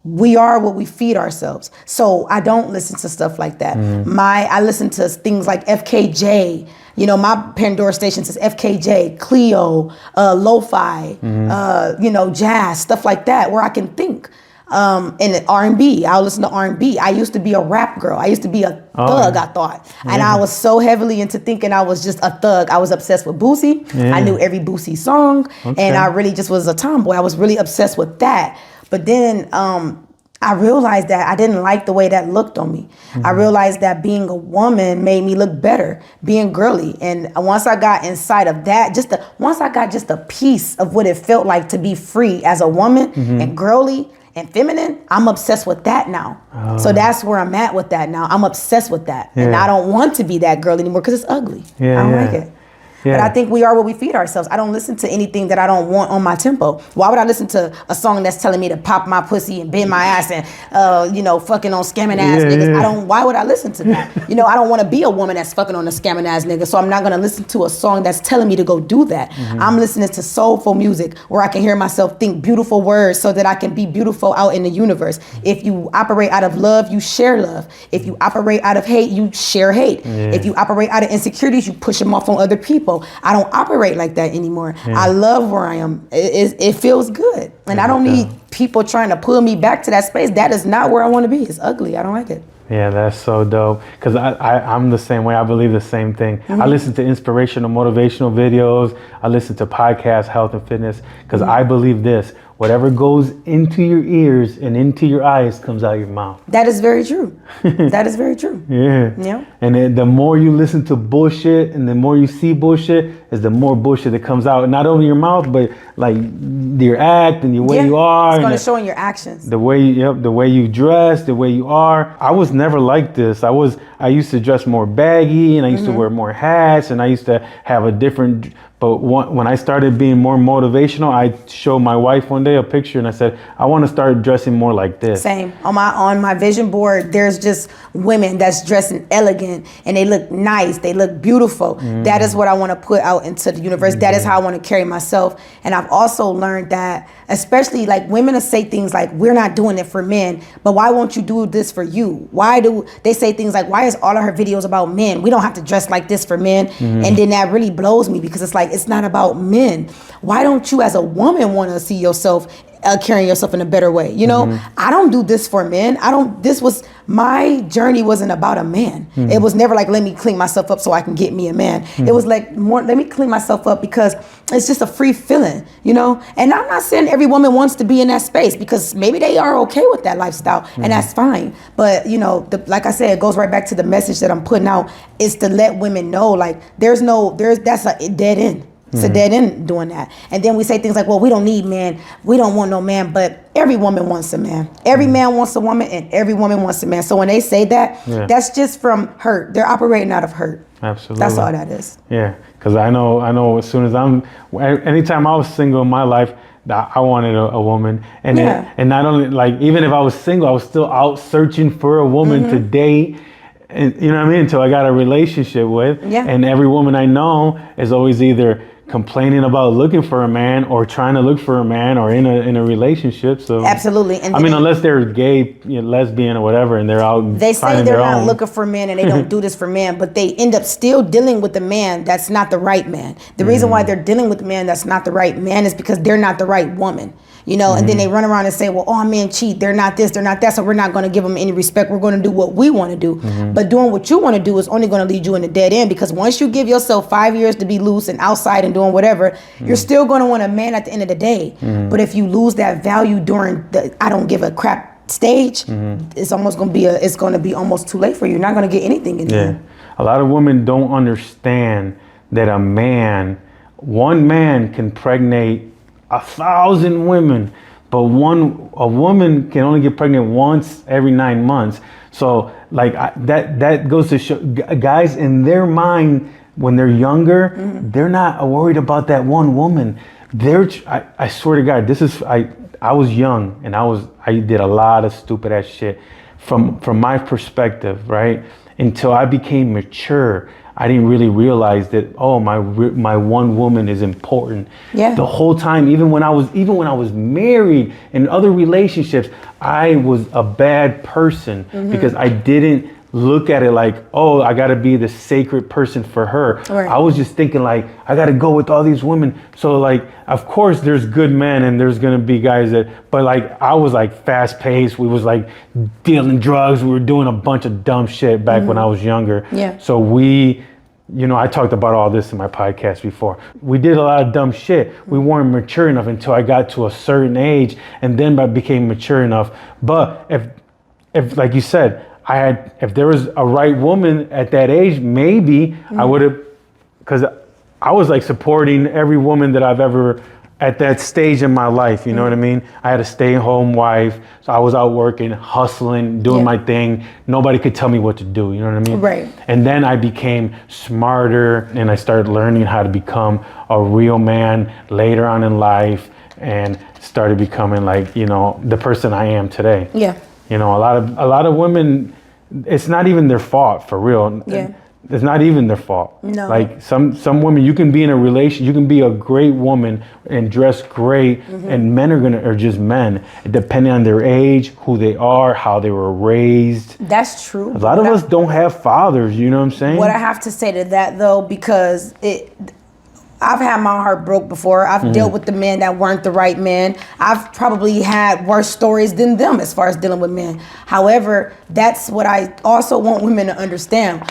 Speaker 3: we are what we feed ourselves. So I don't listen to stuff like that. I listen to things like FKJ. My Pandora station says FKJ, Clio, lo-fi, jazz, stuff like that, where I can think. And R&B, I'll listen to R&B. I used to be a rap girl. I used to be a thug, I thought. And I was so heavily into thinking I was just a thug. I was obsessed with Boosie. I knew every Boosie song. And I really just was a tomboy. I was really obsessed with that. But then I realized that I didn't like the way that looked on me. I realized that being a woman made me look better, being girly. And once I got inside of that, once I got just a piece of what it felt like to be free as a woman and girly and feminine, I'm obsessed with that now. So that's where I'm at with that now. I'm obsessed with that. And I don't want to be that girl anymore because it's ugly. I don't like it. But I think we are what we feed ourselves. I don't listen to anything that I don't want on my tempo. Why would I listen to a song that's telling me to pop my pussy and bend my ass and, fucking on scamming ass niggas? Why would I listen to that? I don't want to be a woman that's fucking on a scamming ass nigga. So I'm not going to listen to a song that's telling me to go do that. I'm listening to soulful music where I can hear myself think beautiful words so that I can be beautiful out in the universe. If you operate out of love, you share love. If you operate out of hate, you share hate. If you operate out of insecurities, you push them off on other people. I don't operate like that anymore. I love where I am. It feels good. And I don't need people trying to pull me back to that space. That is not where I want to be. It's ugly. I don't like it.
Speaker 2: Yeah, that's so dope. Because I'm the same way. I believe the same thing. I listen to inspirational, motivational videos. I listen to podcasts, health and fitness. Because I believe this. whatever goes into your ears and into your eyes comes out your mouth.
Speaker 3: That is very true. That is very true.
Speaker 2: Yeah.
Speaker 3: Yeah.
Speaker 2: And the more you listen to bullshit and the more you see bullshit, is the more bullshit that comes out, not only your mouth, but like your act and the way you are.
Speaker 3: It's going to show in your actions.
Speaker 2: The way you dress, the way you are. I was never like this. I used to dress more baggy, and I used to wear more hats, and I used to have a different. But when I started being more motivational, I showed my wife one day a picture, and I said, I want to start dressing more like this.
Speaker 3: Same. On my vision board, there's just women that's dressing elegant, and they look nice. They look beautiful. That is what I want to put out into the universe. That is how I want to carry myself. And I've also learned that, especially like women will say things like, we're not doing it for men, but why won't you do this for you? Why do they say things like, why is all of her videos about men? We don't have to dress like this for men. And then that really blows me, because it's like, it's not about men. Why don't you as a woman want to see yourself carrying yourself in a better way? You know, I don't do this for men. My journey wasn't about a man. It was never like, let me clean myself up so I can get me a man. It was like more, let me clean myself up because it's just a free feeling, you know? And I'm not saying every woman wants to be in that space, because maybe they are okay with that lifestyle, and that's fine. But you know, like I said, it goes right back to the message that I'm putting out, is to let women know, like, that's a dead end. It's a dead end doing that. And then we say things like, well, we don't need men. We don't want no man. But every woman wants a man. Every man wants a woman, and every woman wants a man. So when they say that, that's just from hurt. They're operating out of hurt.
Speaker 2: Absolutely.
Speaker 3: That's all that is.
Speaker 2: Yeah. Because I know as soon as anytime I was single in my life, I wanted a woman. And and not only, like, even if I was single, I was still out searching for a woman to date. And you know what I mean? Until I got a relationship with. Yeah. And every woman I know is always either complaining about looking for a man, or trying to look for a man, or in a relationship. So
Speaker 3: absolutely. And
Speaker 2: I mean, unless they're gay, lesbian, or whatever, and they're out.
Speaker 3: They say they're not looking for men, and they don't do this for men, but they end up still dealing with the man that's not the right man. The reason why they're dealing with the man that's not the right man is because they're not the right woman. You know, and then they run around and say, well, all men cheat. They're not this, they're not that. So we're not going to give them any respect. We're going to do what we want to do. But doing what you want to do is only going to lead you in a dead end, because once you give yourself 5 years to be loose and outside and doing whatever, you're still going to want a man at the end of the day. But if you lose that value during the I don't give a crap stage, it's almost going to be almost too late for you. You're not going to get anything in there.
Speaker 2: A lot of women don't understand that one man can pregnate 1,000 women, but a woman can only get pregnant once every 9 months. So like that goes to show guys, in their mind when they're younger, they're not worried about that one woman. I swear to God, I was young, and I did a lot of stupid ass shit from my perspective, right? Until I became mature, I didn't really realize that, oh, my one woman is important. Yeah. The whole time, even when I was married in other relationships, I was a bad person because I didn't look at it like, oh, I got to be the sacred person for her. Right. I was just thinking like, I got to go with all these women. So like, of course there's good men and there's going to be guys but like, I was like fast paced. We was like dealing drugs. We were doing a bunch of dumb shit back when I was younger. Yeah. So I talked about all this in my podcast before. We did a lot of dumb shit. We weren't mature enough until I got to a certain age, and then I became mature enough. But if like you said, if there was a right woman at that age, maybe I would have, because I was like supporting every woman that I've ever, at that stage in my life, you know what I mean? I had a stay-at-home wife, so I was out working, hustling, doing my thing. Nobody could tell me what to do, you know what I mean? Right. And then I became smarter, and I started learning how to become a real man later on in life, and started becoming like, the person I am today. Yeah. A lot of women, it's not even their fault, for real. Yeah. It's not even their fault. No. Like some women, you can be in a relation, you can be a great woman and dress great, and men are just men, depending on their age, who they are, how they were raised.
Speaker 3: That's true.
Speaker 2: A lot of us don't have fathers, you know what I'm saying?
Speaker 3: What I have to say to that though, because I've had my heart broke before. I've dealt with the men that weren't the right men. I've probably had worse stories than them as far as dealing with men. However, that's what I also want women to understand.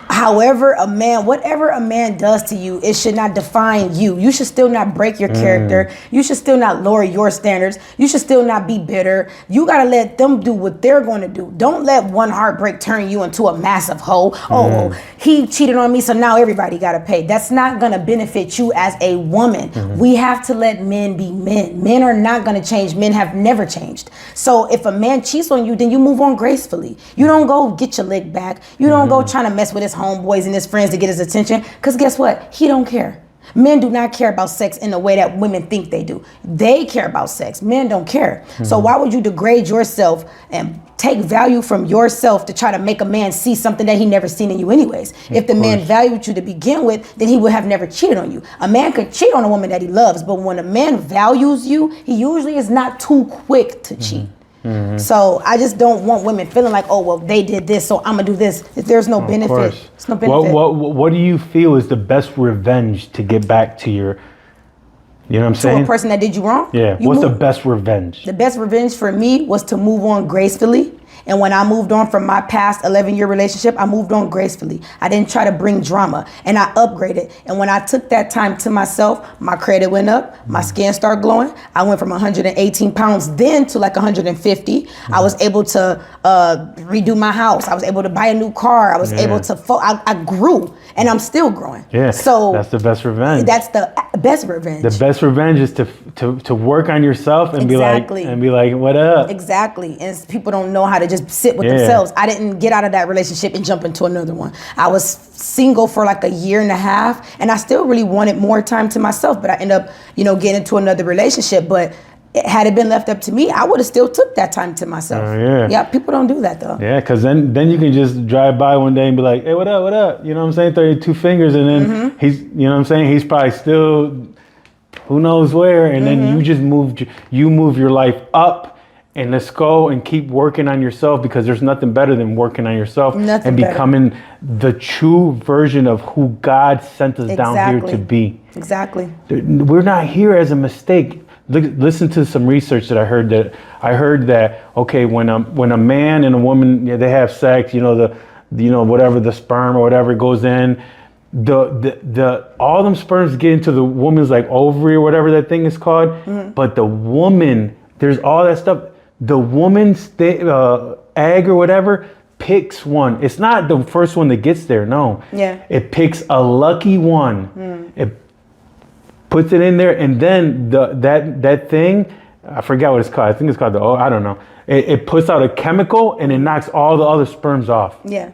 Speaker 3: However, whatever a man does to you, it should not define you. You should still not break your character. You should still not lower your standards. You should still not be bitter. You got to let them do what they're going to do. Don't let one heartbreak turn you into a massive hoe. Oh, he cheated on me, so now everybody got to pay. That's not going to benefit you as a woman. We have to let men be men. Men are not going to change. Men have never changed. So if a man cheats on you, then you move on gracefully. You don't go get your lick back. You don't go trying to mess with his homeboys and his friends to get his attention, because guess what? He don't care. Men do not care about sex in the way that women think they do. They care about sex. Men don't care. So why would you degrade yourself and take value from yourself to try to make a man see something that he never seen in you anyways? If the man valued you to begin with, then he would have never cheated on you. A man could cheat on a woman that he loves, but when a man values you, he usually is not too quick to cheat. So I just don't want women feeling like, oh, well, they did this, so I'm gonna do this. If there's no benefit, it's no benefit.
Speaker 2: What do you feel is the best revenge to get back to your, you know what I'm saying?
Speaker 3: To a person that did you wrong?
Speaker 2: Yeah. What's the best revenge?
Speaker 3: The best revenge for me was to move on gracefully. And when I moved on from my past 11-year relationship, I moved on gracefully. I didn't try to bring drama, and I upgraded. And when I took that time to myself, my credit went up, my skin started glowing. I went from 118 pounds then to like 150. I was able to redo my house. I was able to buy a new car. I was able to, I grew, and I'm still growing.
Speaker 2: Yeah,
Speaker 3: so
Speaker 2: that's the best revenge.
Speaker 3: That's the best revenge.
Speaker 2: The best revenge is to work on yourself and be like, what up?
Speaker 3: Exactly. And people don't know how to just sit with themselves. I didn't get out of that relationship and jump into another one. I was single for like a year and a half, and I still really wanted more time to myself, but I ended up, getting into another relationship. But had it been left up to me, I would have still took that time to myself. Yeah, people don't do that though.
Speaker 2: Yeah, because then you can just drive by one day and be like, hey, what up, what up? You know what I'm saying? 32 fingers, and then he's, you know what I'm saying? He's probably still who knows where, and then you move your life up. And let's go and keep working on yourself, because there's nothing better than working on yourself and becoming the true version of who God sent us down here to be.
Speaker 3: Exactly.
Speaker 2: We're not here as a mistake. Listen to some research that I heard that okay, when a man and a woman, they have sex, whatever, the sperm or whatever goes in, the all them sperms get into the woman's like ovary or whatever that thing is called, but the woman, there's all that stuff. The woman's egg or whatever picks one. It's not the first one that gets there. No. Yeah. It picks a lucky one. It puts it in there, and then that thing, I forgot what it's called. I think it's called I don't know. It puts out a chemical, and it knocks all the other sperms off. Yeah.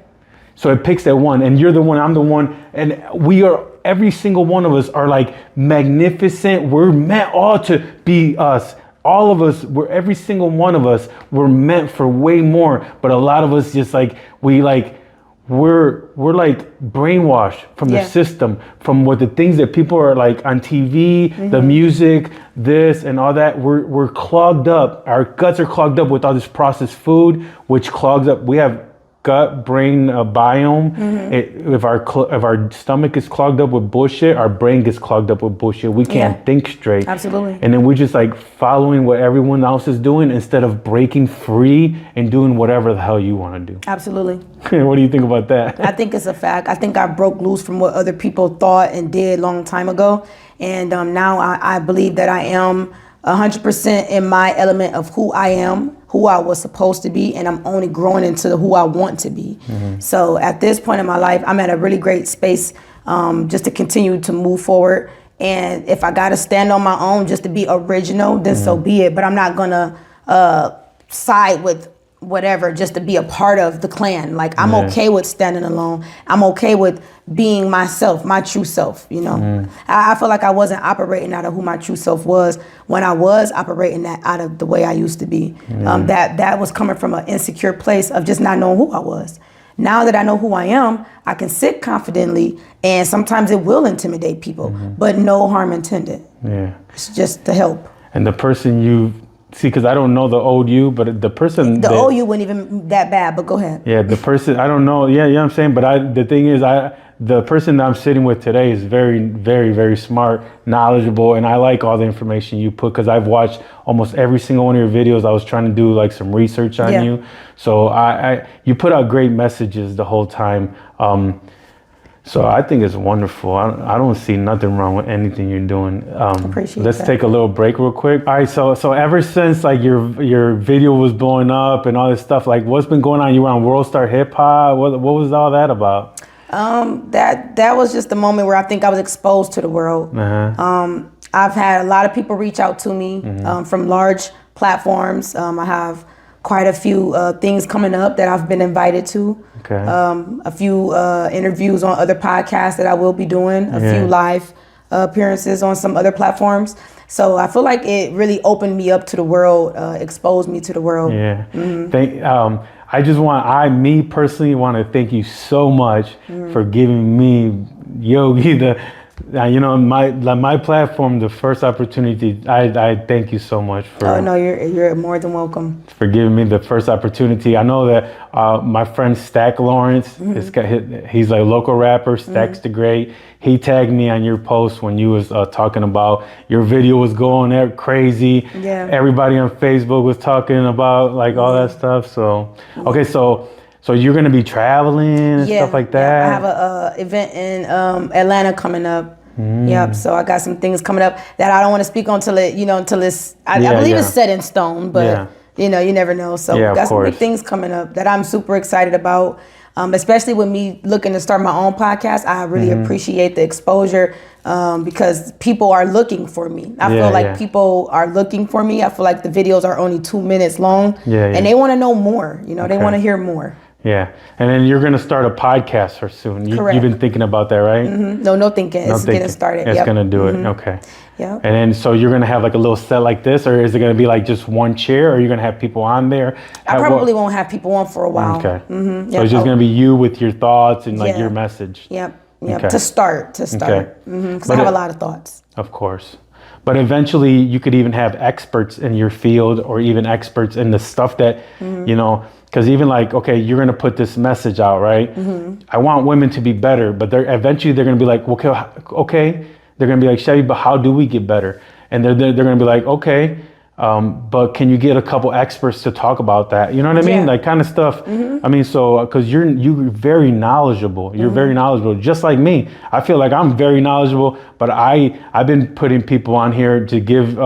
Speaker 2: So it picks that one, and you're the one, I'm the one, and we are. Every single one of us are like magnificent. We're meant all to be us. All of us, every single one of us, we're meant for way more. But a lot of us just we're like brainwashed from the system, from what the things that people are like on TV, the music, this and all that. We're clogged up. Our guts are clogged up with all this processed food, which clogs up. We have gut brain biome. If our stomach is clogged up with bullshit, our brain gets clogged up with bullshit. We can't think straight.
Speaker 3: Absolutely.
Speaker 2: And then we're just like following what everyone else is doing instead of breaking free and doing whatever the hell you want to do.
Speaker 3: Absolutely.
Speaker 2: What do you think about that?
Speaker 3: I think it's a fact. I think I broke loose from what other people thought and did a long time ago, and now I believe that I am 100% in my element of who I am, who I was supposed to be, and I'm only growing into who I want to be. So at this point in my life, I'm at a really great space just to continue to move forward. And if I gotta stand on my own just to be original, then so be it. But I'm not gonna side with whatever just to be a part of the clan. Like, I'm okay with standing alone. I'm okay with being myself, my true self, I feel like I wasn't operating out of who my true self was when I was operating that out of the way I used to be. That was coming from an insecure place of just not knowing who I was. Now that I know who I am, I can sit confidently, and sometimes it will intimidate people, but no harm intended. Yeah. It's just to help.
Speaker 2: And the person you see, because I don't know the old you, but the person...
Speaker 3: The old you wasn't even that bad, but go ahead.
Speaker 2: Yeah, the person, I don't know. Yeah, you know what I'm saying? But the thing is, the person that I'm sitting with today is very, very, very smart, knowledgeable, and I like all the information you put, because I've watched almost every single one of your videos. I was trying to do like some research on you. So you put out great messages the whole time. So I think it's wonderful. I don't see nothing wrong with anything you're doing.
Speaker 3: Appreciate
Speaker 2: let's
Speaker 3: that.
Speaker 2: take a little break real quick. All right, so ever since like your video was blowing up and all this stuff, like what's been going on? You were on World Star Hip Hop. What was all that about?
Speaker 3: That was just the moment where I think I was exposed to the world. I've had a lot of people reach out to me from large platforms. I have quite a few things coming up that I've been invited to.
Speaker 2: Okay.
Speaker 3: A few interviews on other podcasts that I will be doing. A few live appearances on some other platforms. So I feel like it really opened me up to the world, exposed me to the world.
Speaker 2: Yeah. Me personally want to thank you so much for giving me Yogi my platform, the first opportunity. I thank you so much for.
Speaker 3: Oh no, you're more than welcome.
Speaker 2: For giving me the first opportunity. I know that my friend Stack Lawrence, he's a local rapper. Stack's the Great. He tagged me on your post when you was talking about your video was going there crazy. Yeah. Everybody on Facebook was talking about like all that stuff. So okay, so you're gonna be traveling and stuff like that.
Speaker 3: Yeah, I have a event in Atlanta coming up. Yep. So I got some things coming up that I don't want to speak on until it's. I believe it's set in stone, but you never know. So got some big things coming up that I'm super excited about. Especially with me looking to start my own podcast, I really appreciate the exposure because people are looking for me. I feel like people are looking for me. I feel like the videos are only 2 minutes long, and they want to know more. They want to hear more.
Speaker 2: Yeah, and then you're going to start a podcast soon.
Speaker 3: Correct.
Speaker 2: You've been thinking about that, right?
Speaker 3: No thinking. It's getting started.
Speaker 2: It's going to do it. Okay.
Speaker 3: Yeah.
Speaker 2: And then so you're going to have like a little set like this, or is it going to be like just one chair, or are you going to have people on there?
Speaker 3: I probably won't have people on for a while.
Speaker 2: Okay. So it's just going to be you with your thoughts and like your message.
Speaker 3: Yep.
Speaker 2: Okay.
Speaker 3: To start. Because I have a lot of thoughts.
Speaker 2: Of course. But eventually you could even have experts in your field or even experts in the stuff that, because even like, okay, you're going to put this message out, right? I want women to be better, but eventually they're going to be like, okay, they're going to be like, Chevy, but how do we get better? And they're going to be like, okay, but can you get a couple experts to talk about that? You know what I mean? Like kind of stuff. I mean, so because you're very knowledgeable. You're very knowledgeable, just like me. I feel like I'm very knowledgeable, but I've been putting people on here to give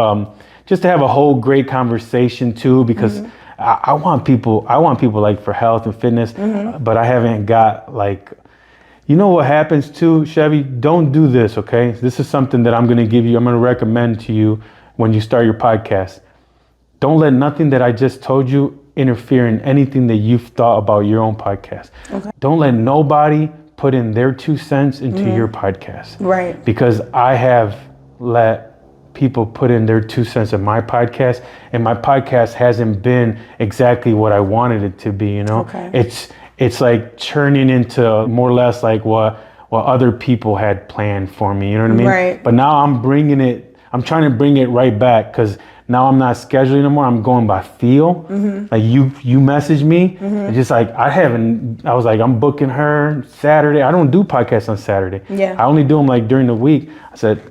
Speaker 2: just to have a whole great conversation too, because I want people like for health and fitness, but I haven't got like. You know what happens too, Chevy? Don't do this, okay? This is something that I'm going to recommend to you when you start your podcast. Don't let nothing that I just told you interfere in anything that you've thought about your own podcast. Okay. Don't let nobody put in their 2 cents into your podcast. Right. Because I have let people put in their 2 cents in my podcast, and my podcast hasn't been exactly what I wanted it to be, Okay. It's like turning into more or less like what other people had planned for me, you know what I mean? Right. But now I'm trying to bring it right back, because now I'm not scheduling anymore. I'm going by feel. Like you message me, and just like I was like, I'm booking her Saturday. I don't do podcasts on Saturday. Yeah. I only do them like during the week. I said,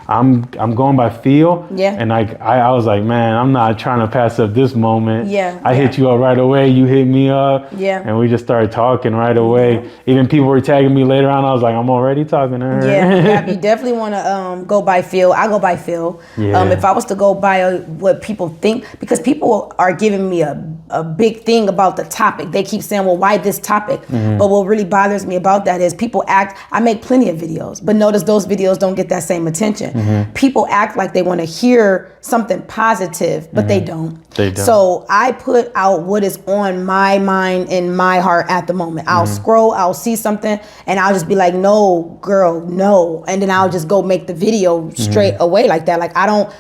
Speaker 2: I'm going by feel. Yeah. And like I was like, man, I'm not trying to pass up this moment. Yeah. I hit you up right away. You hit me up. Yeah. And we just started talking right away. Even people were tagging me later on. I was like, I'm already talking to her. Yeah. You definitely want to go by feel. I go by feel. Yeah. If I was to go by what people think, because people are giving me a big thing about the topic. They keep saying, well, why this topic? But what really bothers me about that is people I make plenty of videos, but notice those videos don't get that same attention. People act like they want to hear something positive, but they don't. So I put out what is on my mind and my heart at the moment. I'll scroll, I'll see something, and I'll just be like, no, girl, no. And then I'll just go make the video straight away like that. Like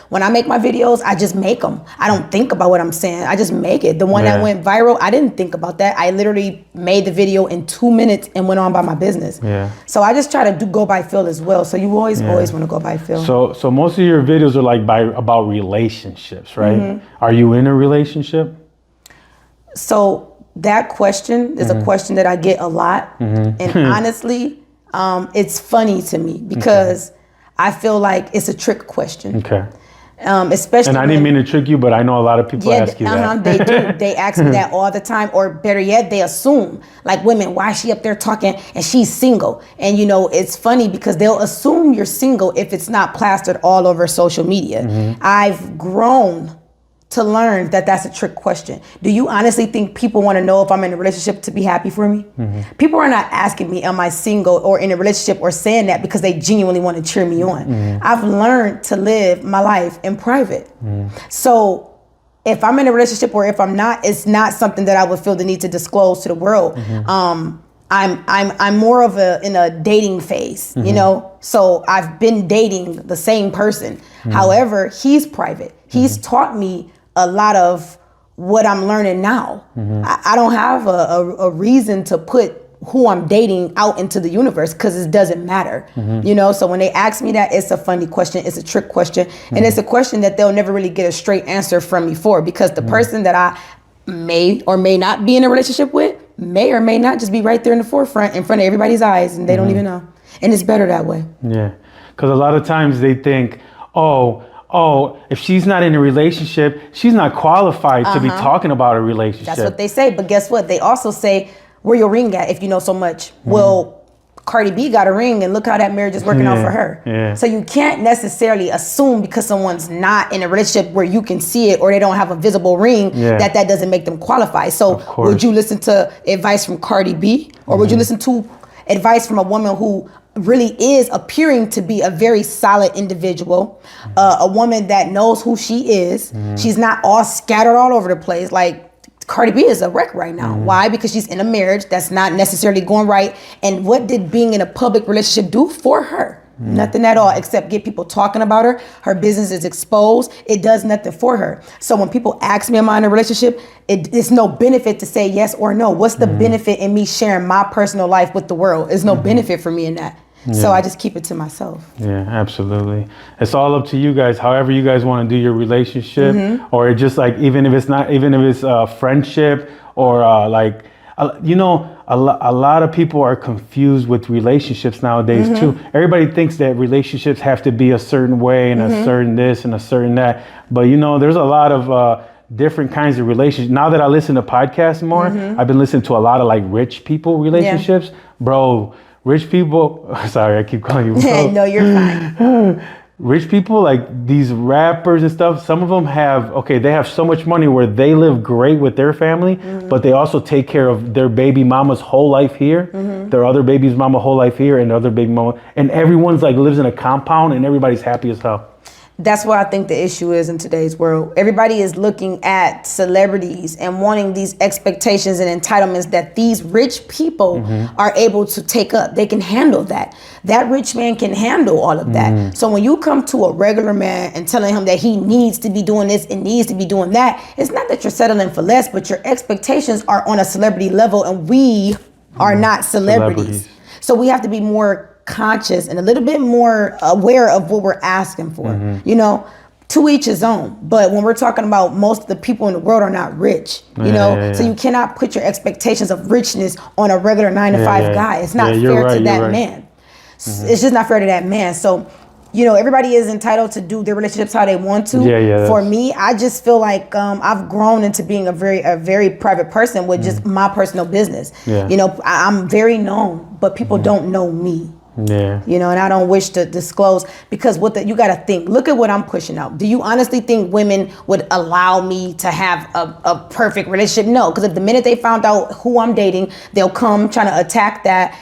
Speaker 2: when I make my videos, I just make them. I don't think about what I'm saying. I just make it. The one that went viral, I didn't think about that. I literally made the video in 2 minutes and went on by my business. Yeah. So I just try to go by feel as well. So you always want to go by feel. So most of your videos are like about relationships, right? Are you in a relationship? So that question is a question that I get a lot. And honestly, it's funny to me because I feel like it's a trick question. Okay.
Speaker 3: Especially.
Speaker 2: And I didn't mean to trick you, but I know a lot of people ask you that.
Speaker 3: They do. They ask me that all the time, or better yet, they assume, like, women, why is she up there talking and she's single? And it's funny because they'll assume you're single if it's not plastered all over social media. I've grown to learn that that's a trick question. Do you honestly think people want to know if I'm in a relationship to be happy for me? People are not asking me, am I single or in a relationship, or saying that because they genuinely want to cheer me on. I've learned to live my life in private. So if I'm in a relationship or if I'm not, it's not something that I would feel the need to disclose to the world. I'm more of in a dating phase, so I've been dating the same person. However, he's private. He's taught me a lot of what I'm learning now. I don't have a reason to put who I'm dating out into the universe because it doesn't matter. So when they ask me that, it's a funny question, it's a trick question, and it's a question that they'll never really get a straight answer from me for, because the person that I may or may not be in a relationship with may or may not just be right there in the forefront in front of everybody's eyes, and they don't even know. And it's better that way.
Speaker 2: Yeah, because a lot of times they think, oh, if she's not in a relationship, she's not qualified to be talking about a relationship.
Speaker 3: That's what they say. But guess what? They also say, where your ring at if you know so much? Well, Cardi B got a ring and look how that marriage is working out for her.
Speaker 2: Yeah.
Speaker 3: So you can't necessarily assume because someone's not in a relationship where you can see it or they don't have a visible ring that doesn't make them qualify. So would you listen to advice from Cardi B, or would you listen to advice from a woman who really is appearing to be a very solid individual, a woman that knows who she is? She's not all scattered all over the place. Like Cardi B is a wreck right now. Why? Because she's in a marriage that's not necessarily going right. And what did being in a public relationship do for her? Nothing at all, except get people talking about her. Her business is exposed. It does nothing for her. So when people ask me, am I in a relationship? It's no benefit to say yes or no. What's the benefit in me sharing my personal life with the world? There's no benefit for me in that. So I just keep it to myself.
Speaker 2: Yeah, absolutely. It's all up to you guys. However you guys want to do your relationship, or just like even if it's a friendship, or a lot of people are confused with relationships nowadays too. Everybody thinks that relationships have to be a certain way and a certain this and a certain that. But there's a lot of different kinds of relationships. Now that I listen to podcasts more, I've been listening to a lot of like rich people relationships, bro. Rich people, sorry, I keep calling you bro.
Speaker 3: No, you're fine.
Speaker 2: Rich people, like these rappers and stuff, some of them they have so much money where they live great with their family, but they also take care of their baby mama's whole life here, their other baby's mama whole life here, and the other baby mama, and everyone's like lives in a compound and everybody's happy as hell.
Speaker 3: That's what I think the issue is in today's world. Everybody is looking at celebrities and wanting these expectations and entitlements that these rich people are able to take up. They can handle that. That rich man can handle all of that. So when you come to a regular man and telling him that he needs to be doing this and needs to be doing that, it's not that you're settling for less, but your expectations are on a celebrity level, and we are not celebrities. So we have to be more conscious and a little bit more aware of what we're asking for. To each his own. But when we're talking about most of the people in the world are not rich, so you cannot put your expectations of richness on a regular 9-to-5 guy. It's not fair to that man. It's just not fair to that man. So everybody is entitled to do their relationships how they want to. For me, I just feel like I've grown into being a very private person with just my personal business. I'm very known, but people don't know me. And I don't wish to disclose, because you got to think, look at what I'm pushing out. Do you honestly think women would allow me to have a perfect relationship? No, because if the minute they found out who I'm dating, they'll come trying to attack that.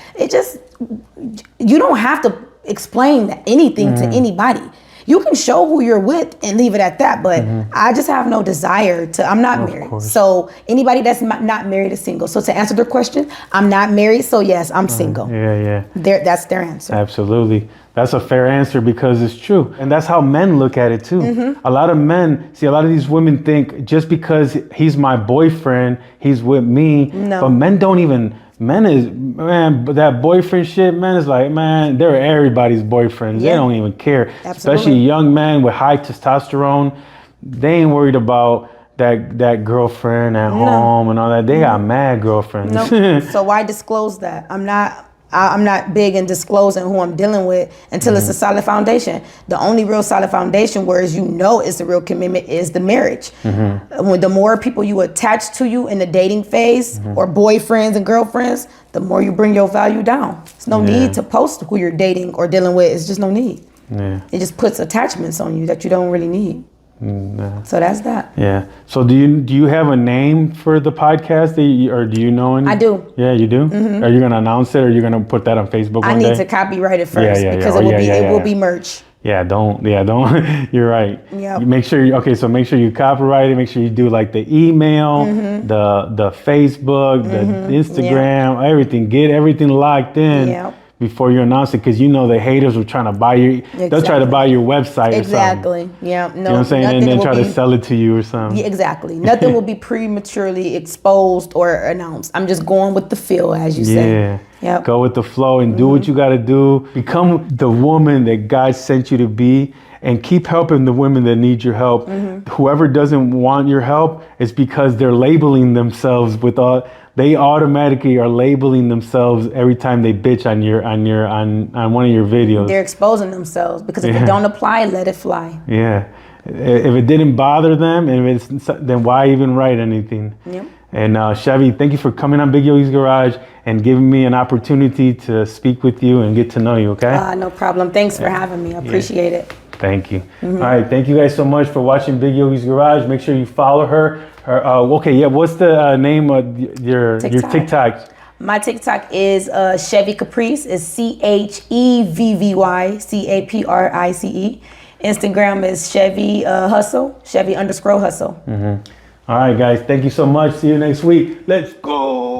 Speaker 3: You don't have to explain anything to anybody. You can show who you're with and leave it at that, but I just have no desire to. I'm not married. So anybody that's not married is single. So to answer their question, I'm not married, so yes, I'm single. That's their answer.
Speaker 2: Absolutely. That's a fair answer, because it's true. And that's how men look at it too. A lot of these women think just because he's my boyfriend, he's with me. No. But men don't even. That boyfriend shit, man, is like, man, they're everybody's boyfriends. They don't even care. Absolutely. Especially young men with high testosterone. They ain't worried about that girlfriend at home and all that. They got mad girlfriends.
Speaker 3: So why disclose that? I'm I'm not big in disclosing who I'm dealing with until it's a solid foundation. The only real solid foundation where you know it's a real commitment is the marriage. When the more people you attach to you in the dating phase or boyfriends and girlfriends, the more you bring your value down. There's no need to post who you're dating or dealing with. It's just no need. It just puts attachments on you that you don't really need. So that's that.
Speaker 2: Yeah. So do you have a name for the podcast, or do you know any?
Speaker 3: I do.
Speaker 2: Yeah, you do. Are you gonna announce it, or are you gonna put that on Facebook one day?
Speaker 3: I need to copyright it first because it will be merch.
Speaker 2: Don't. You're right.
Speaker 3: Yep.
Speaker 2: You make sure. So make sure you copyright it. Make sure you do like the email, the Facebook, the Instagram, everything. Get everything locked in. Before you announce it, because you know the haters are trying to buy you. They'll try to buy your website or something.
Speaker 3: Yeah. No,
Speaker 2: you know what I'm saying? And then try to sell it to you or something.
Speaker 3: Yeah, exactly. Nothing will be prematurely exposed or announced. I'm just going with the feel, as you say. Yep.
Speaker 2: Go with the flow and do what you got to do. Become the woman that God sent you to be, and keep helping the women that need your help. Whoever doesn't want your help is because they're labeling themselves with all. They automatically are labeling themselves every time they bitch on one of your videos.
Speaker 3: They're exposing themselves because if it don't apply, let it fly.
Speaker 2: Yeah. If it didn't bother them, then why even write anything?
Speaker 3: Yep.
Speaker 2: And Chevy, thank you for coming on Big Yogi'Z Garage and giving me an opportunity to speak with you and get to know you, okay?
Speaker 3: No problem. Thanks for having me. I appreciate it.
Speaker 2: Thank you. All right. Thank you guys so much for watching Big Yogi'Z Garage. Make sure you follow her. What's the name of your TikTok?
Speaker 3: My TikTok is Chevy Caprice. It's CHEVVY CAPRICE. Instagram is Chevy Hustle, Chevy _Hustle.
Speaker 2: All right, guys. Thank you so much. See you next week. Let's go.